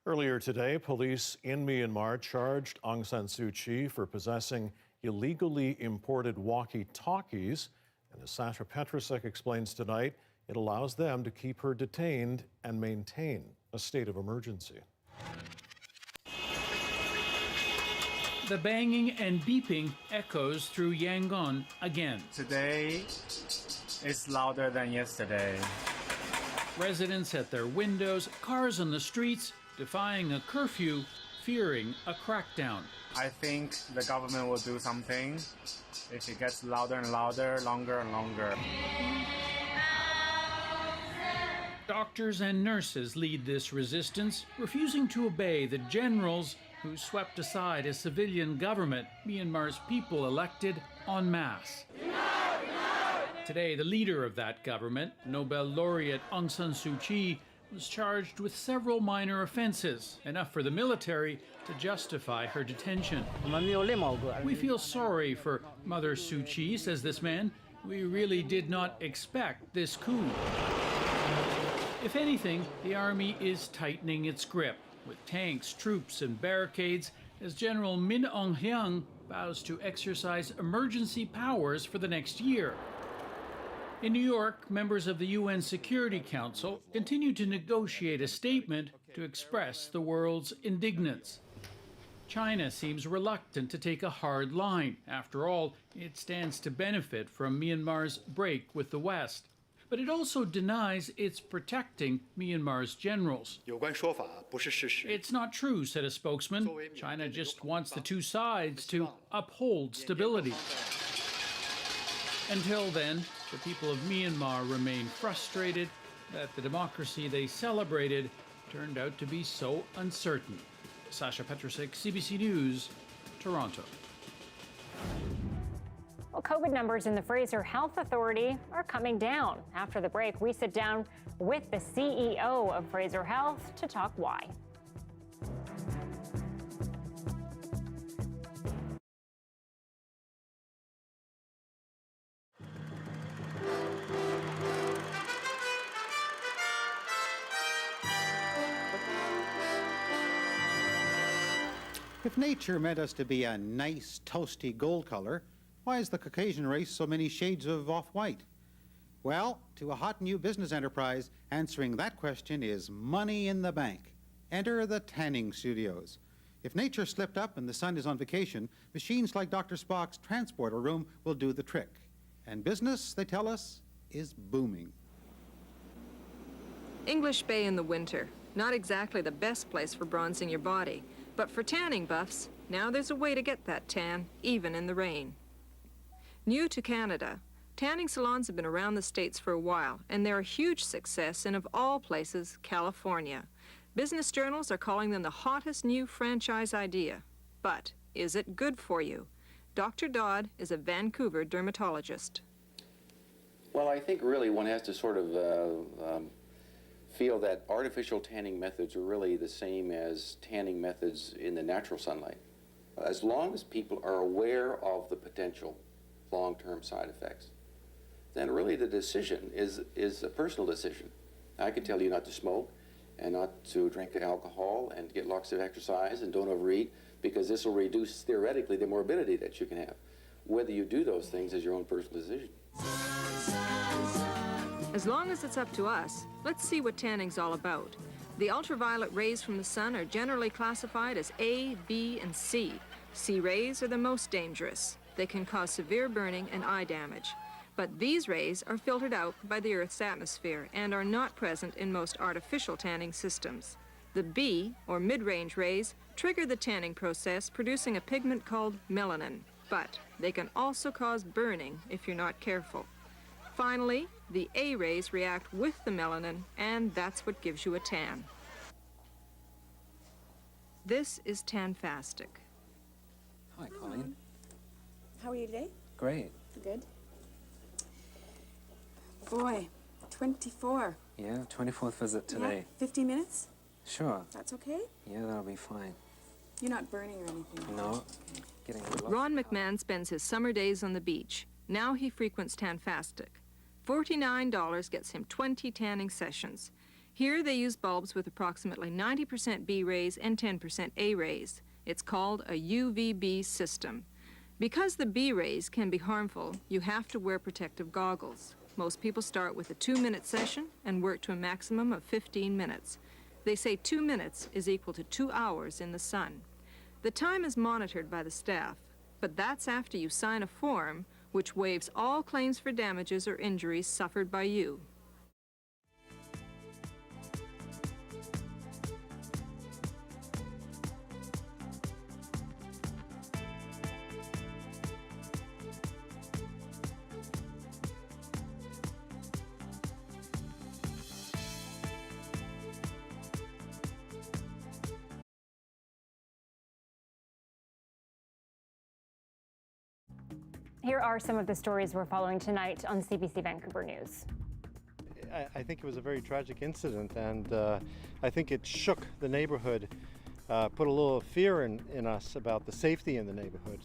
[SPEAKER 3] Earlier today, police in Myanmar charged Aung San Suu Kyi for possessing illegally imported walkie-talkies. And as Sasha Petrusek explains tonight, it allows them to keep her detained and maintain a state of emergency.
[SPEAKER 15] The banging and beeping echoes through Yangon again.
[SPEAKER 16] Today is louder than yesterday.
[SPEAKER 15] Residents at their windows, cars on the streets, defying a curfew, fearing a crackdown.
[SPEAKER 16] I think the government will do something if it gets louder and louder, longer and longer.
[SPEAKER 15] Doctors and nurses lead this resistance, refusing to obey the generals who swept aside a civilian government Myanmar's people elected en masse. Today, the leader of that government, Nobel laureate Aung San Suu Kyi, was charged with several minor offenses, enough for the military to justify her detention. We feel sorry for Mother Suu Kyi, says this man. We really did not expect this coup. If anything, the army is tightening its grip, with tanks, troops, and barricades, as General Min Aung Hlaing vows to exercise emergency powers for the next year. In New York, members of the UN Security Council continue to negotiate a statement to express the world's indignance. China seems reluctant to take a hard line. After all, it stands to benefit from Myanmar's break with the West. But it also denies it's protecting Myanmar's generals. It's not true, said a spokesman. China just wants the two sides to uphold stability. Until then, the people of Myanmar remain frustrated that the democracy they celebrated turned out to be so uncertain. Sasha Petrusek, CBC News, Toronto.
[SPEAKER 1] Well, COVID numbers in the Fraser Health Authority are coming down. After the break, we sit down with the CEO of Fraser Health to talk why.
[SPEAKER 17] If nature meant us to be a nice, toasty gold color, why is the Caucasian race so many shades of off-white? Well, to a hot new business enterprise, answering that question is money in the bank. Enter the tanning studios. If nature slipped up and the sun is on vacation, machines like Dr. Spock's transporter room will do the trick. And business, they tell us, is booming.
[SPEAKER 18] English Bay in the winter. Not exactly the best place for bronzing your body. But for tanning buffs, now there's a way to get that tan, even in the rain. New to Canada, tanning salons have been around the States for a while, and they're a huge success in, of all places, California. Business journals are calling them the hottest new franchise idea. But is it good for you? Dr. Dodd is a Vancouver dermatologist.
[SPEAKER 20] Well, I think really one has to sort of feel that artificial tanning methods are really the same as tanning methods in the natural sunlight. As long as people are aware of the potential long-term side effects, then really the decision is a personal decision. I can tell you not to smoke and not to drink alcohol and get lots of exercise and don't overeat, because this will reduce, theoretically, the morbidity that you can have. Whether you do those things is your own personal decision.
[SPEAKER 18] As long as it's up to us, let's see what tanning's all about. The ultraviolet rays from the sun are generally classified as A, B, and C. C rays are the most dangerous. They can cause severe burning and eye damage. But these rays are filtered out by the Earth's atmosphere and are not present in most artificial tanning systems. The B, or mid-range rays, trigger the tanning process, producing a pigment called melanin. But they can also cause burning if you're not careful. Finally, the A rays react with the melanin, and that's what gives you a tan. This is Tanfastic.
[SPEAKER 6] Hi, Colleen.
[SPEAKER 7] How are you today?
[SPEAKER 6] Great.
[SPEAKER 7] Good. Boy, 24.
[SPEAKER 6] Yeah, 24th visit today.
[SPEAKER 7] Yeah, 15 minutes?
[SPEAKER 6] Sure.
[SPEAKER 7] That's okay?
[SPEAKER 6] Yeah, that'll be fine.
[SPEAKER 7] You're not burning or anything?
[SPEAKER 6] No.
[SPEAKER 7] Okay.
[SPEAKER 6] Getting a little...
[SPEAKER 18] Ron McMahon spends his summer days on the beach. Now he frequents Tanfastic. $49 gets him 20 tanning sessions. Here they use bulbs with approximately 90% B rays and 10% A rays. It's called a UVB system. Because the B rays can be harmful, you have to wear protective goggles. Most people start with a 2-minute session and work to a maximum of 15 minutes. They say 2 minutes is equal to 2 hours in the sun. The time is monitored by the staff, but that's after you sign a form which waives all claims for damages or injuries suffered by you.
[SPEAKER 1] Here are some of the stories we're following tonight on CBC Vancouver News.
[SPEAKER 19] I think it was a very tragic incident, and I think it shook the neighborhood, put a little fear in us about the safety in the neighborhood.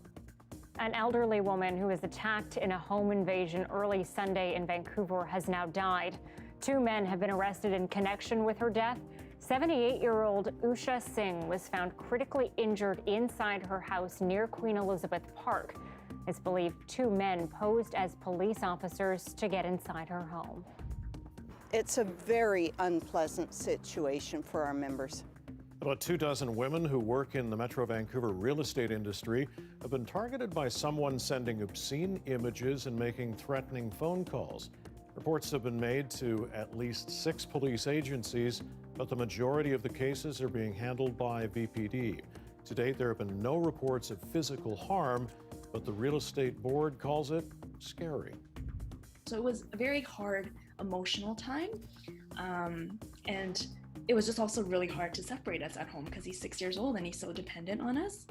[SPEAKER 1] An elderly woman who was attacked in a home invasion early Sunday in Vancouver has now died. 2 men have been arrested in connection with her death. 78-year-old Usha Singh was found critically injured inside her house near Queen Elizabeth Park. It's believed 2 men posed as police officers to get inside her home.
[SPEAKER 21] It's a very unpleasant situation for our members.
[SPEAKER 3] About 24 women who work in the Metro Vancouver real estate industry have been targeted by someone sending obscene images and making threatening phone calls. Reports have been made to at least 6 police agencies, but the majority of the cases are being handled by VPD. To date, there have been no reports of physical harm, but the real estate board calls it scary.
[SPEAKER 22] So it was a very hard emotional time, and it was just also really hard to separate us at home because he's 6 years old and he's so dependent on us.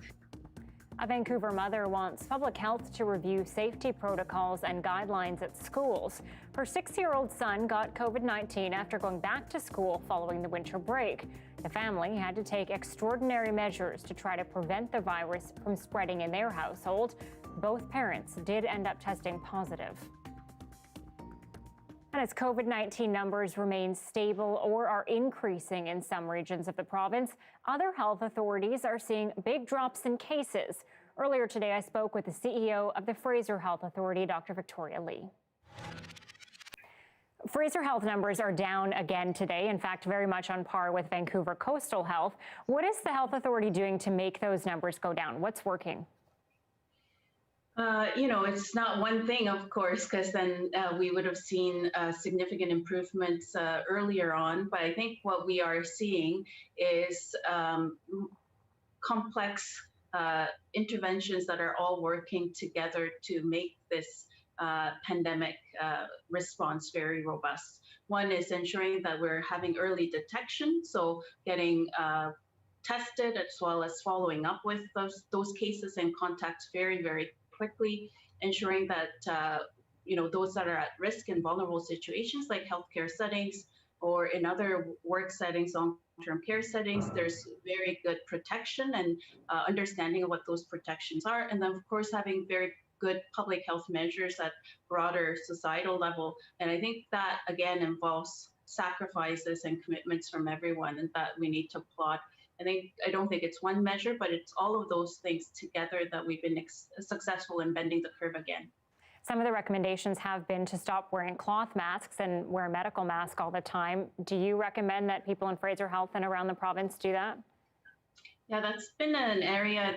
[SPEAKER 1] A Vancouver mother wants public health to review safety protocols and guidelines at schools. Her 6-year-old son got COVID-19 after going back to school following the winter break. The family had to take extraordinary measures to try to prevent the virus from spreading in their household. Both parents did end up testing positive. And as COVID-19 numbers remain stable or are increasing in some regions of the province, other health authorities are seeing big drops in cases. Earlier today, I spoke with the CEO of the Fraser Health Authority, Dr. Victoria Lee. Fraser Health numbers are down again today, in fact, very much on par with Vancouver Coastal Health. What is the health authority doing to make those numbers go down? What's working?
[SPEAKER 23] It's not one thing, of course, because then we would have seen significant improvements earlier on. But I think what we are seeing is complex interventions that are all working together to make this pandemic response very robust. One is ensuring that we're having early detection, so getting tested as well as following up with those cases and contacts very, very quickly, ensuring that those that are at risk in vulnerable situations like healthcare settings or in other work settings, long-term care settings, there's very good protection and understanding of what those protections are. And then, of course, having very good public health measures at broader societal level. And I think that, again, involves sacrifices and commitments from everyone, and that we need to applaud. I don't think it's one measure, but it's all of those things together that we've been successful in bending the curve again.
[SPEAKER 1] Some of the recommendations have been to stop wearing cloth masks and wear a medical mask all the time. Do you recommend that people in Fraser Health and around the province do that?
[SPEAKER 23] Yeah, that's been an area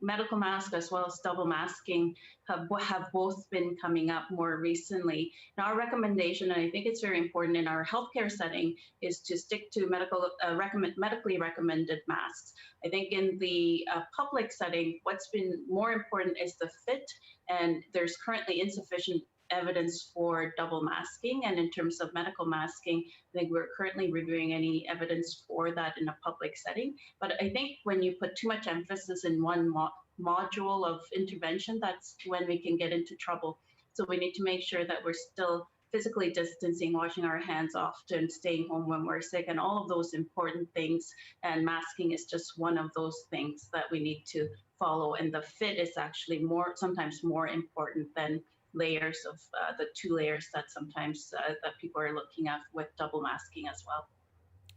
[SPEAKER 23] medical mask as well as double masking have both been coming up more recently. And our recommendation, and I think it's very important in our healthcare setting, is to stick to medically recommended masks. I think in the public setting, what's been more important is the fit, and there's currently insufficient evidence for double masking. And in terms of medical masking, I think we're currently reviewing any evidence for that in a public setting. But I think when you put too much emphasis in one module of intervention, that's when we can get into trouble. So we need to make sure that we're still physically distancing, washing our hands often, staying home when we're sick, and all of those important things. And masking is just one of those things that we need to follow. And the fit is actually sometimes more important than layers of the 2 layers that sometimes that people are looking at with double masking as well.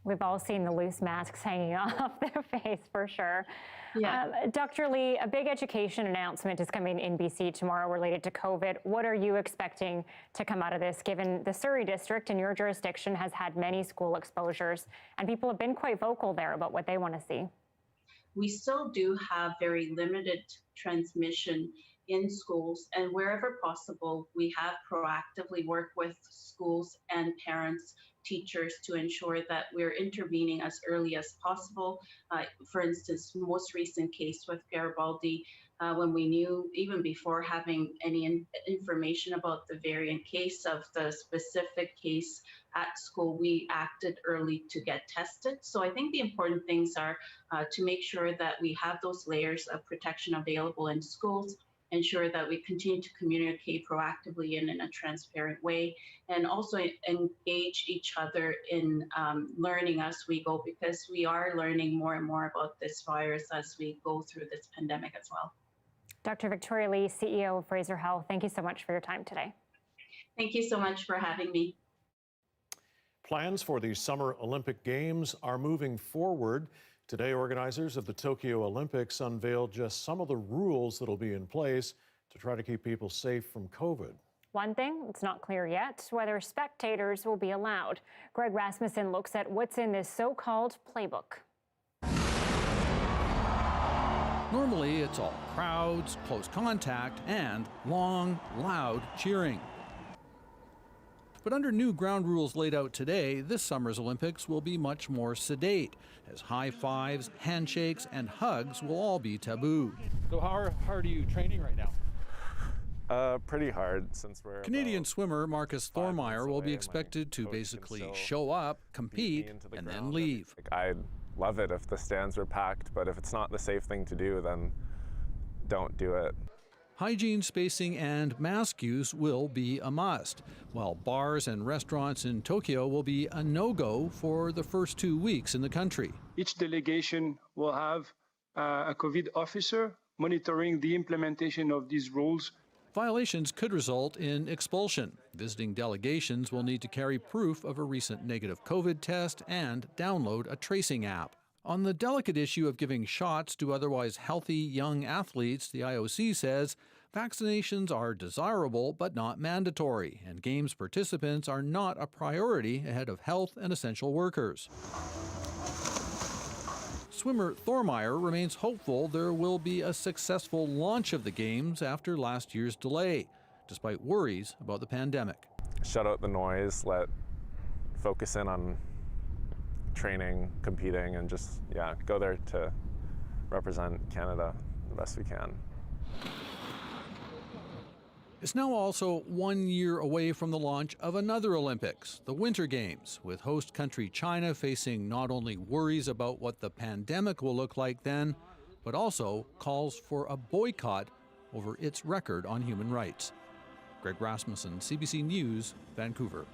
[SPEAKER 1] We've all seen the loose masks hanging off their face for sure.
[SPEAKER 23] Yeah.
[SPEAKER 1] Dr. Lee, a big education announcement is coming in BC tomorrow related to COVID. What are you expecting to come out of this, given the Surrey district in your jurisdiction has had many school exposures and people have been quite vocal there about what they want to see?
[SPEAKER 23] We still do have very limited transmission in schools, and wherever possible, we have proactively worked with schools and parents, teachers to ensure that we're intervening as early as possible. For instance, most recent case with Garibaldi, when we knew even before having any information about the variant case of the specific case at school, we acted early to get tested. So I think the important things are to make sure that we have those layers of protection available in schools, ensure that we continue to communicate proactively and in a transparent way, and also engage each other in learning as we go, because we are learning more and more about this virus as we go through this pandemic as well.
[SPEAKER 1] Dr. Victoria Lee, CEO of Fraser Health, thank you so much for your time today.
[SPEAKER 23] Thank you so much for having me.
[SPEAKER 3] Plans for the Summer Olympic Games are moving forward. Today, organizers of the Tokyo Olympics unveiled just some of the rules that will be in place to try to keep people safe from COVID.
[SPEAKER 1] One thing, it's not clear yet whether spectators will be allowed. Greg Rasmussen looks at what's in this so-called playbook.
[SPEAKER 2] Normally, it's all crowds, close contact, and long, loud cheering. But under new ground rules laid out today, this summer's Olympics will be much more sedate, as high fives, handshakes, and hugs will all be taboo.
[SPEAKER 8] So how hard are you training right now? Pretty hard, since we're
[SPEAKER 2] Canadian swimmer Marcus Thormeyer will be expected to basically show up, compete, and then leave.
[SPEAKER 8] I'd love it if the stands were packed, but if it's not the safe thing to do, then don't do it.
[SPEAKER 2] Hygiene, spacing, and mask use will be a must, while bars and restaurants in Tokyo will be a no-go for the first 2 weeks in the country.
[SPEAKER 10] Each delegation will have a COVID officer monitoring the implementation of these rules.
[SPEAKER 2] Violations could result in expulsion. Visiting delegations will need to carry proof of a recent negative COVID test and download a tracing app. On the delicate issue of giving shots to otherwise healthy young athletes, the IOC says vaccinations are desirable but not mandatory, and Games participants are not a priority ahead of health and essential workers. Swimmer Thormeyer remains hopeful there will be a successful launch of the Games after last year's delay, despite worries about the pandemic.
[SPEAKER 8] Shut out the noise, focus in on training, competing, and just, go there to represent Canada the best we can.
[SPEAKER 2] It's now also 1 year away from the launch of another Olympics, the Winter Games, with host country China facing not only worries about what the pandemic will look like then, but also calls for a boycott over its record on human rights. Greg Rasmussen, CBC News, Vancouver.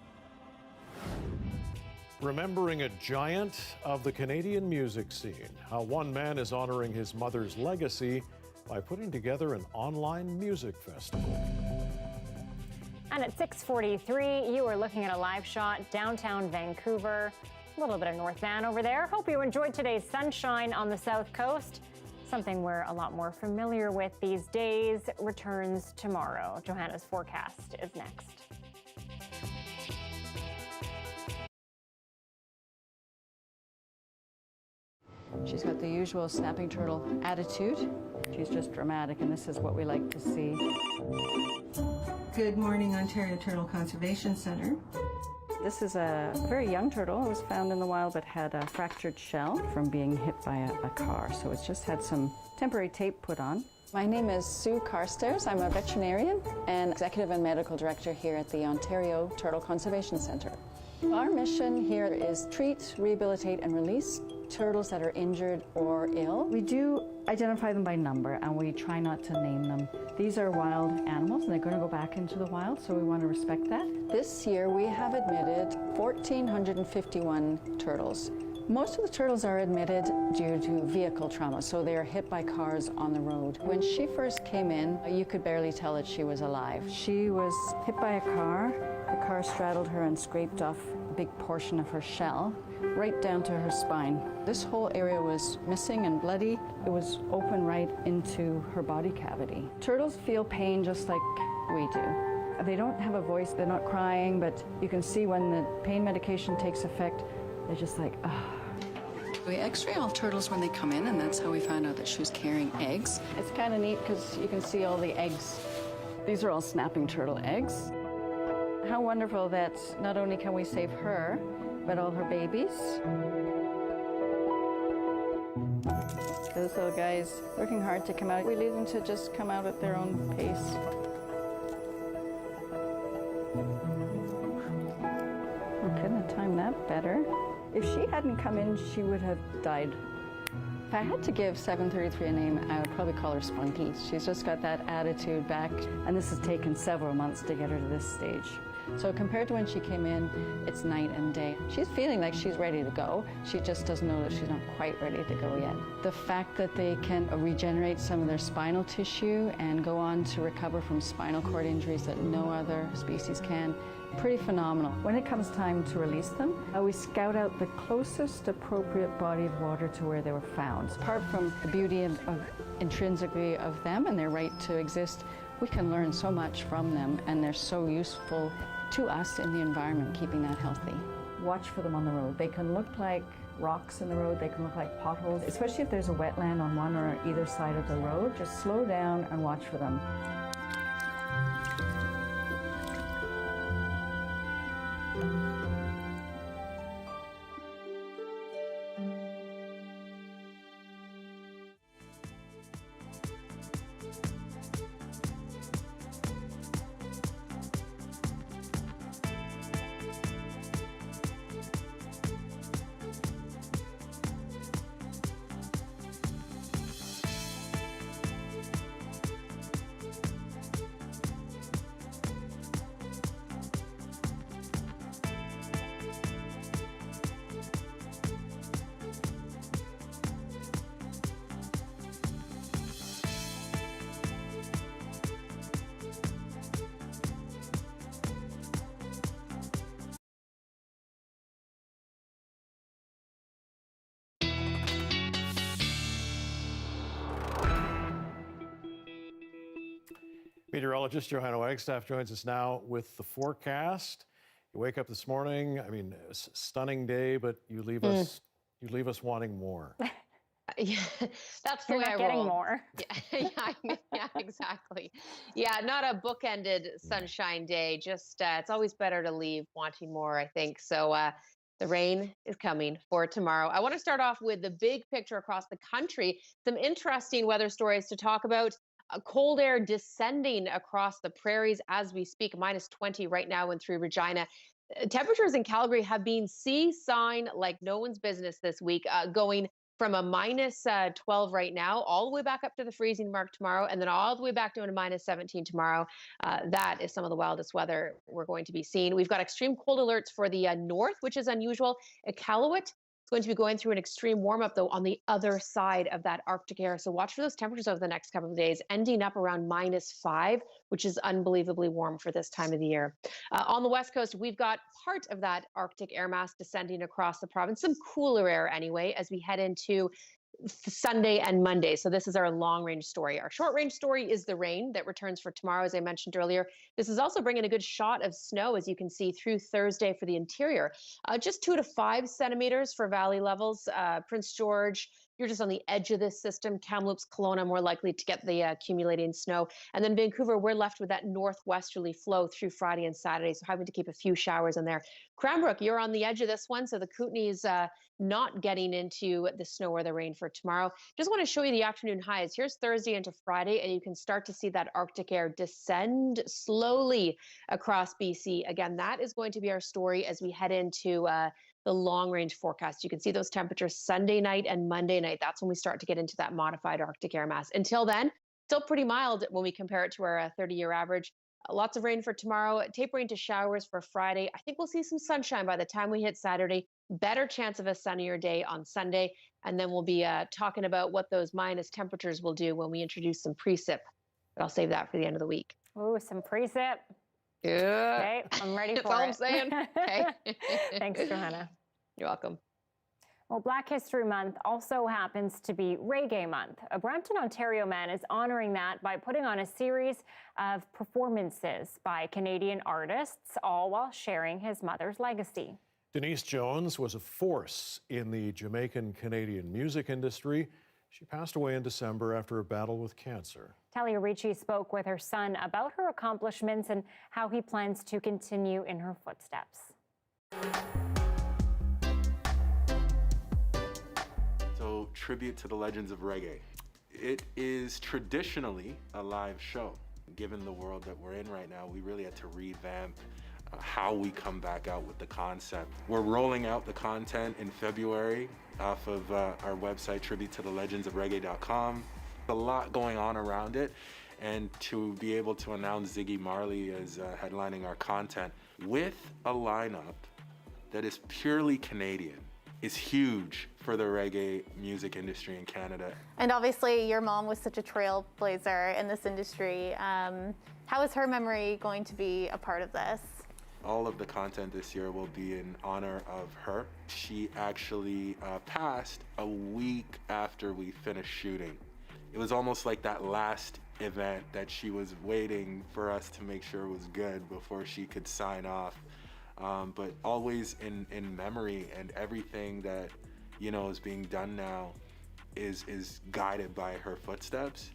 [SPEAKER 3] Remembering a giant of the Canadian music scene, how one man is honoring his mother's legacy by putting together an online music festival.
[SPEAKER 1] And at 6:43, you are looking at a live shot downtown Vancouver. A little bit of North Van over there. Hope you enjoyed today's sunshine on the South Coast. Something we're a lot more familiar with these days returns tomorrow. Johanna's forecast is next.
[SPEAKER 11] She's got the usual
[SPEAKER 9] usual snapping turtle attitude. She's just dramatic, and this is what we like to see.
[SPEAKER 11] Good morning, Ontario Turtle Conservation Centre.
[SPEAKER 9] This is a very young turtle. It was found in the wild but had a fractured shell from being hit by a car. So it's just had some temporary tape put on. My name is Sue Carstairs. I'm a veterinarian and executive and medical director here at the Ontario Turtle Conservation Centre. Our mission here is treat, rehabilitate, and release turtles that are injured or ill. We do identify them by number, and we try not to name them. These are wild animals, and they're going to go back into the wild, so we want to respect that. This year, we have admitted 1,451 turtles. Most of the turtles are admitted due to vehicle trauma, so they are hit by cars on the road. When she first came in, you could barely tell that she was alive. She was hit by a car. The car straddled her and scraped off a big portion of her shell, right down to her spine. This whole area was missing and bloody. It was open right into her body cavity. Turtles feel pain just like we do. They don't have a voice, they're not crying, but you can see when the pain medication takes effect, they're just like, ah. We x-ray all turtles when they come in, and that's how we found out that she was carrying eggs. It's kind of neat because you can see all the eggs. These are all snapping turtle eggs. How wonderful that not only can we save her, but all her babies. Those little guys working hard to come out. We leave them to just come out at their own pace. I couldn't have timed that better. If she hadn't come in, she would have died. If I had to give 733 a name, I would probably call her Spunky. She's just got that attitude back, and this has taken several months to get her to this stage. So compared to when she came in, it's night and day. She's feeling like she's ready to go. She just doesn't know that she's not quite ready to go yet. The fact that they can regenerate some of their spinal tissue and go on to recover from spinal cord injuries that no other species can, pretty phenomenal. When it comes time to release them, we scout out the closest appropriate body of water to where they were found. Apart from the beauty of intrinsically of them and their right to exist, we can learn so much from them, and they're so useful to us in the environment, keeping that healthy. Watch for them on the road. They can look like rocks in the road, they can look like potholes, especially if there's a wetland on one or either side of the road. Just slow down and watch for them.
[SPEAKER 3] Meteorologist Johanna Wagstaffe joins us now with the forecast. You wake up this morning, I mean, stunning day, but you leave us wanting more.
[SPEAKER 12] Yeah, that's the
[SPEAKER 1] You're
[SPEAKER 12] way
[SPEAKER 1] not
[SPEAKER 12] I
[SPEAKER 1] getting
[SPEAKER 12] roll.
[SPEAKER 1] more.
[SPEAKER 12] Yeah, exactly. Yeah, not a bookended sunshine day. Just it's always better to leave wanting more, I think. So the rain is coming for tomorrow. I want to start off with the big picture across the country. Some interesting weather stories to talk about. Cold air descending across the prairies as we speak, minus 20 right now and through Regina. Temperatures in Calgary have been seesaw like no one's business this week, going from a minus 12 right now, all the way back up to the freezing mark tomorrow, and then all the way back down to minus 17 tomorrow. That is some of the wildest weather we're going to be seeing. We've got extreme cold alerts for the north, which is unusual. Iqaluit is going to be going through an extreme warm-up, though, on the other side of that Arctic air. So watch for those temperatures over the next couple of days, ending up around minus 5, which is unbelievably warm for this time of the year. On the west coast, we've got part of that Arctic air mass descending across the province, some cooler air anyway, as we head into Sunday and Monday. So this is our long-range story. Our short-range story is the rain that returns for tomorrow, as I mentioned earlier. This is also bringing a good shot of snow, as you can see, through Thursday for the interior. Just 2 to 5 centimeters for valley levels. Prince George, you're just on the edge of this system. Kamloops, Kelowna more likely to get the accumulating snow. And then Vancouver, we're left with that northwesterly flow through Friday and Saturday, so having to keep a few showers in there. Cranbrook, you're on the edge of this one, so the Kootenay's not getting into the snow or the rain for tomorrow. Just want to show you the afternoon highs. Here's Thursday into Friday, and you can start to see that Arctic air descend slowly across BC. Again, that is going to be our story as we head into the long-range forecast. You can see those temperatures Sunday night and Monday night. That's when we start to get into that modified Arctic air mass. Until then, still pretty mild when we compare it to our 30-year average. Lots of rain for tomorrow, tapering to showers for Friday. I think we'll see some sunshine by the time we hit Saturday. Better chance of a sunnier day on Sunday. And then we'll be talking about what those minus temperatures will do when we introduce some precip. But I'll save that for the end of the week.
[SPEAKER 1] Ooh, some precip.
[SPEAKER 12] Yeah.
[SPEAKER 1] Okay, I'm ready for
[SPEAKER 12] That's all
[SPEAKER 1] it.
[SPEAKER 12] I'm saying. Okay.
[SPEAKER 1] Thanks, Johanna.
[SPEAKER 12] You're welcome.
[SPEAKER 1] Well, Black History Month also happens to be Reggae Month. A Brampton, Ontario man is honoring that by putting on a series of performances by Canadian artists, all while sharing his mother's legacy.
[SPEAKER 3] Denise Jones was a force in the Jamaican-Canadian music industry. She passed away in December after a battle with cancer.
[SPEAKER 1] Talia Ricci spoke with her son about her accomplishments and how he plans to continue in her footsteps.
[SPEAKER 4] So, tribute to the legends of reggae. It is traditionally a live show. Given the world that we're in right now, we really had to revamp how we come back out with the concept. We're rolling out the content in February off of our website, tributetothelegendsofreggae.com. A lot going on around it, and to be able to announce Ziggy Marley as headlining our content with a lineup that is purely Canadian is huge for the reggae music industry in Canada.
[SPEAKER 5] And obviously your mom was such a trailblazer in this industry. How is her memory going to be a part of this?
[SPEAKER 4] All of the content this year will be in honor of her. She actually passed a week after we finished shooting. It was almost like that last event that she was waiting for us to make sure was good before she could sign off. But always in memory, and everything that, you know, is being done now is guided by her footsteps.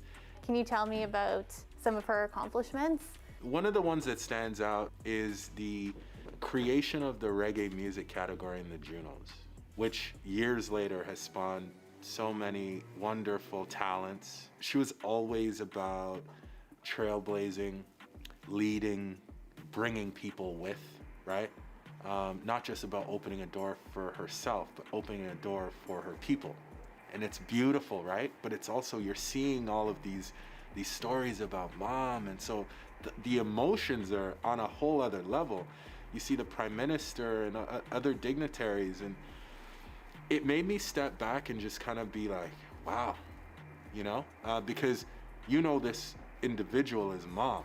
[SPEAKER 5] Can you tell me about some of her accomplishments?
[SPEAKER 4] One of the ones that stands out is the creation of the reggae music category in the Junos, which years later has spawned so many wonderful talents. She was always about trailblazing, leading, bringing people with, right? Not just about opening a door for herself, but opening a door for her people. And it's beautiful, right? But it's also, you're seeing all of these stories about mom, and so the emotions are on a whole other level. You see the Prime Minister and other dignitaries, and it made me step back and just kind of be like, wow, you know, because you know this individual is mom.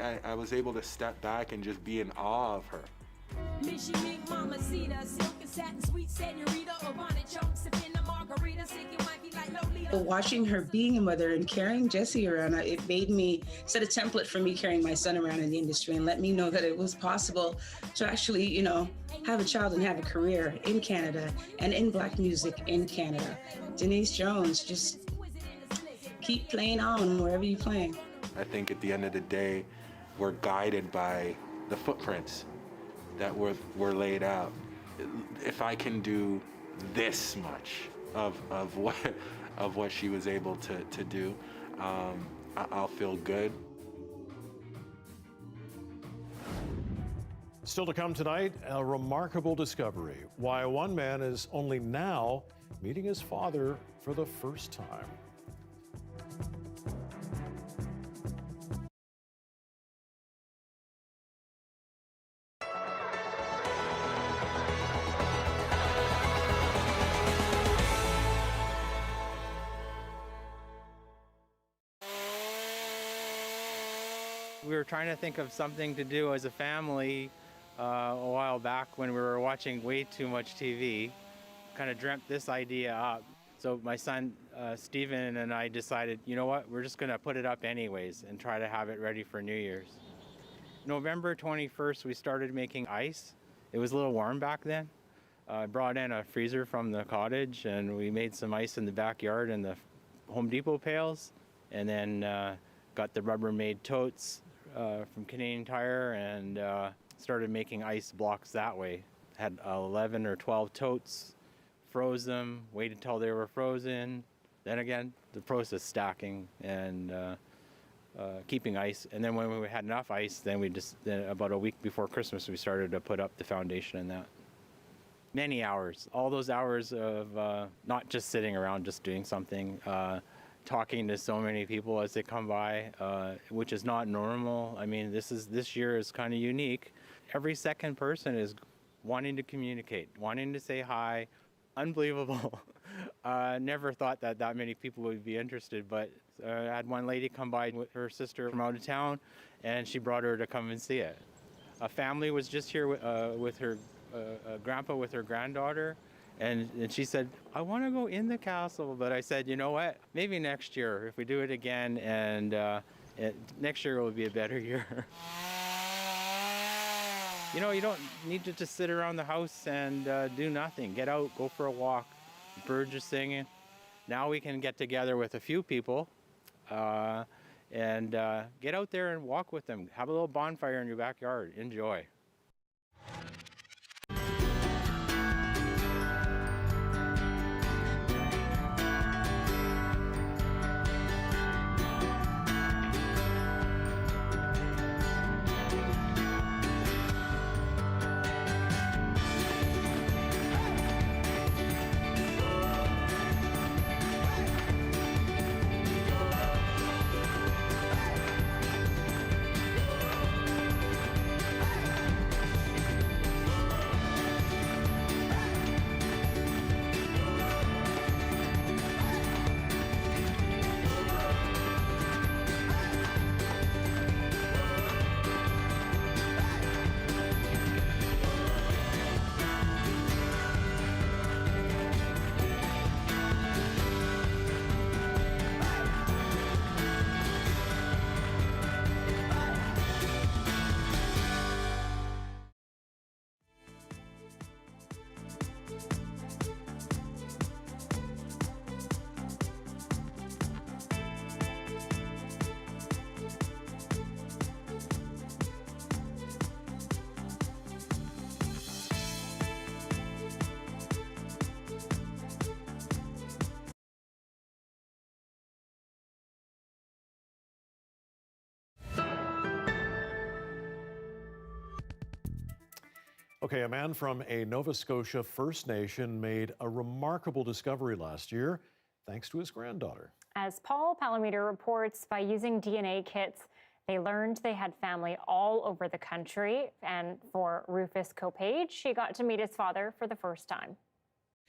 [SPEAKER 4] I was able to step back and just be in awe of her.
[SPEAKER 13] Watching her being a mother and carrying Jesse around, it made me set a template for me carrying my son around in the industry, and let me know that it was possible to actually, you know, have a child and have a career in Canada and in Black music in Canada. Denise Jones, just keep playing on wherever you're playing.
[SPEAKER 4] I think at the end of the day, we're guided by the footprints that were laid out. If I can do this much of what she was able to do, I'll feel good.
[SPEAKER 3] Still to come tonight, a remarkable discovery. Why one man is only now meeting his father for the first time.
[SPEAKER 24] We were trying to think of something to do as a family a while back when we were watching way too much TV. Kind of dreamt this idea up. So my son Stephen and I decided, you know what, we're just going to put it up anyways and try to have it ready for New Year's. November 21st, we started making ice. It was a little warm back then. I brought in a freezer from the cottage, and we made some ice in the backyard in the Home Depot pails, and then got the Rubbermaid totes from Canadian Tire, and started making ice blocks that way. Had 11 or 12 totes, froze them, waited till they were frozen. Then again, the process stacking and keeping ice. And then when we had enough ice, then about a week before Christmas, we started to put up the foundation in that. Many hours, all those hours of not just sitting around, just doing something, talking to so many people as they come by, which is not normal. I mean, this year is kind of unique. Every second person is wanting to communicate, wanting to say hi. Unbelievable. Never thought that many people would be interested, but I had one lady come by with her sister from out of town, and she brought her to come and see it. A family was just here with her grandpa with her granddaughter, and she said, I want to go in the castle, but I said, you know what, maybe next year if we do it again, and next year will be a better year. You know, you don't need to just sit around the house and do nothing. Get out, go for a walk. Birds are singing. Now we can get together with a few people and get out there and walk with them. Have a little bonfire in your backyard. Enjoy.
[SPEAKER 3] Okay, a man from a Nova Scotia First Nation made a remarkable discovery last year, thanks to his granddaughter.
[SPEAKER 1] As Paul Palometer reports, by using DNA kits, they learned they had family all over the country. And for Rufus Copage, she got to meet his father for the first time.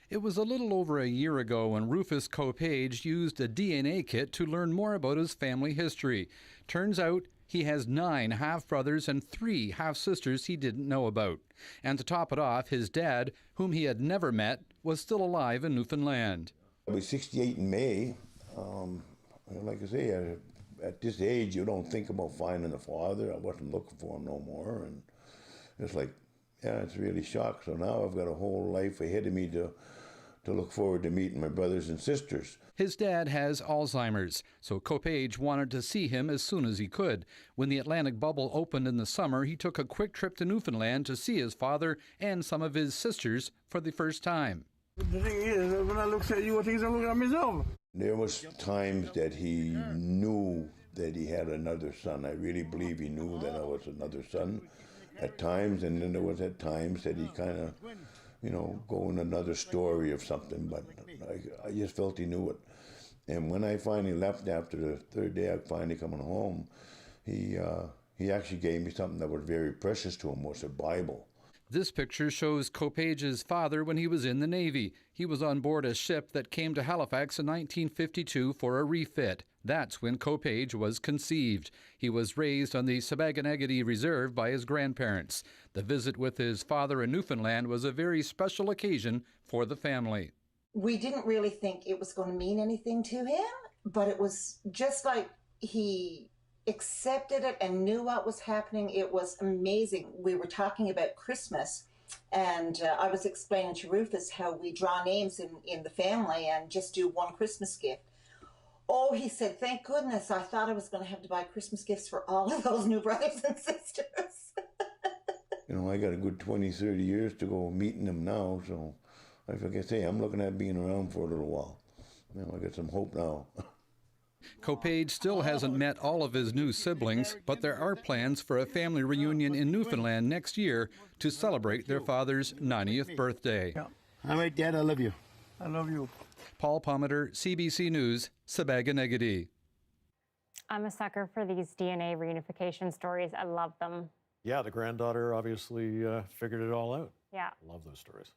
[SPEAKER 2] It was a little over a year ago when Rufus Copage used a DNA kit to learn more about his family history. Turns out he has 9 half-brothers and 3 half-sisters he didn't know about. And to top it off, his dad, whom he had never met, was still alive in Newfoundland.
[SPEAKER 14] I was 68 in May. Like I say, at this age, you don't think about finding a father. I wasn't looking for him no more. And it's like, yeah, it's really shocked. So now I've got a whole life ahead of me to look forward to meeting my brothers and sisters.
[SPEAKER 2] His dad has Alzheimer's, so Copage wanted to see him as soon as he could. When the Atlantic bubble opened in the summer, he took a quick trip to Newfoundland to see his father and some of his sisters for the first time.
[SPEAKER 15] The thing is, when I look at you, I think I'm looking at myself.
[SPEAKER 14] There was times that he knew that he had another son. I really believe he knew that I was another son at times, and then there was at times that he kind of, go in another story of something, but I just felt he knew it. And when I finally left after the third day of finally coming home, he actually gave me something that was very precious to him, was a Bible.
[SPEAKER 2] This picture shows Copage's father when he was in the Navy. He was on board a ship that came to Halifax in 1952 for a refit. That's when Copage was conceived. He was raised on the Sabaganagati Reserve by his grandparents. The visit with his father in Newfoundland was a very special occasion for the family.
[SPEAKER 16] We didn't really think it was going to mean anything to him, but it was just like he accepted it and knew what was happening. It was amazing. We were talking about Christmas, And I was explaining to Rufus how we draw names in the family and just do one Christmas gift. Oh, he said, thank goodness. I thought I was going to have to buy Christmas gifts for all of those new brothers and sisters.
[SPEAKER 14] You know, I got a good 20, 30 years to go meeting them now, so like I say, I'm looking at being around for a little while. You know, I got some hope now.
[SPEAKER 6] Copade still hasn't met all of his new siblings, but there are plans for a family reunion in Newfoundland next year to celebrate their father's 90th birthday.
[SPEAKER 15] Yeah. All right, Dad, I love you. I love you.
[SPEAKER 6] Paul Palmeter, CBC News, Sabaganegadi.
[SPEAKER 1] I'm a sucker for these DNA reunification stories. I love them.
[SPEAKER 3] Yeah, the granddaughter obviously figured it all out.
[SPEAKER 1] Yeah.
[SPEAKER 3] Love those stories.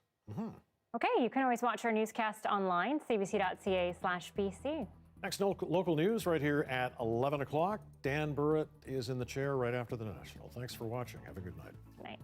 [SPEAKER 1] Okay, you can always watch our newscast online, cbc.ca/BC.
[SPEAKER 3] Next local news right here at 11 o'clock. Dan Burrett is in the chair right after the National. Thanks for watching. Have a good night.
[SPEAKER 1] Good night.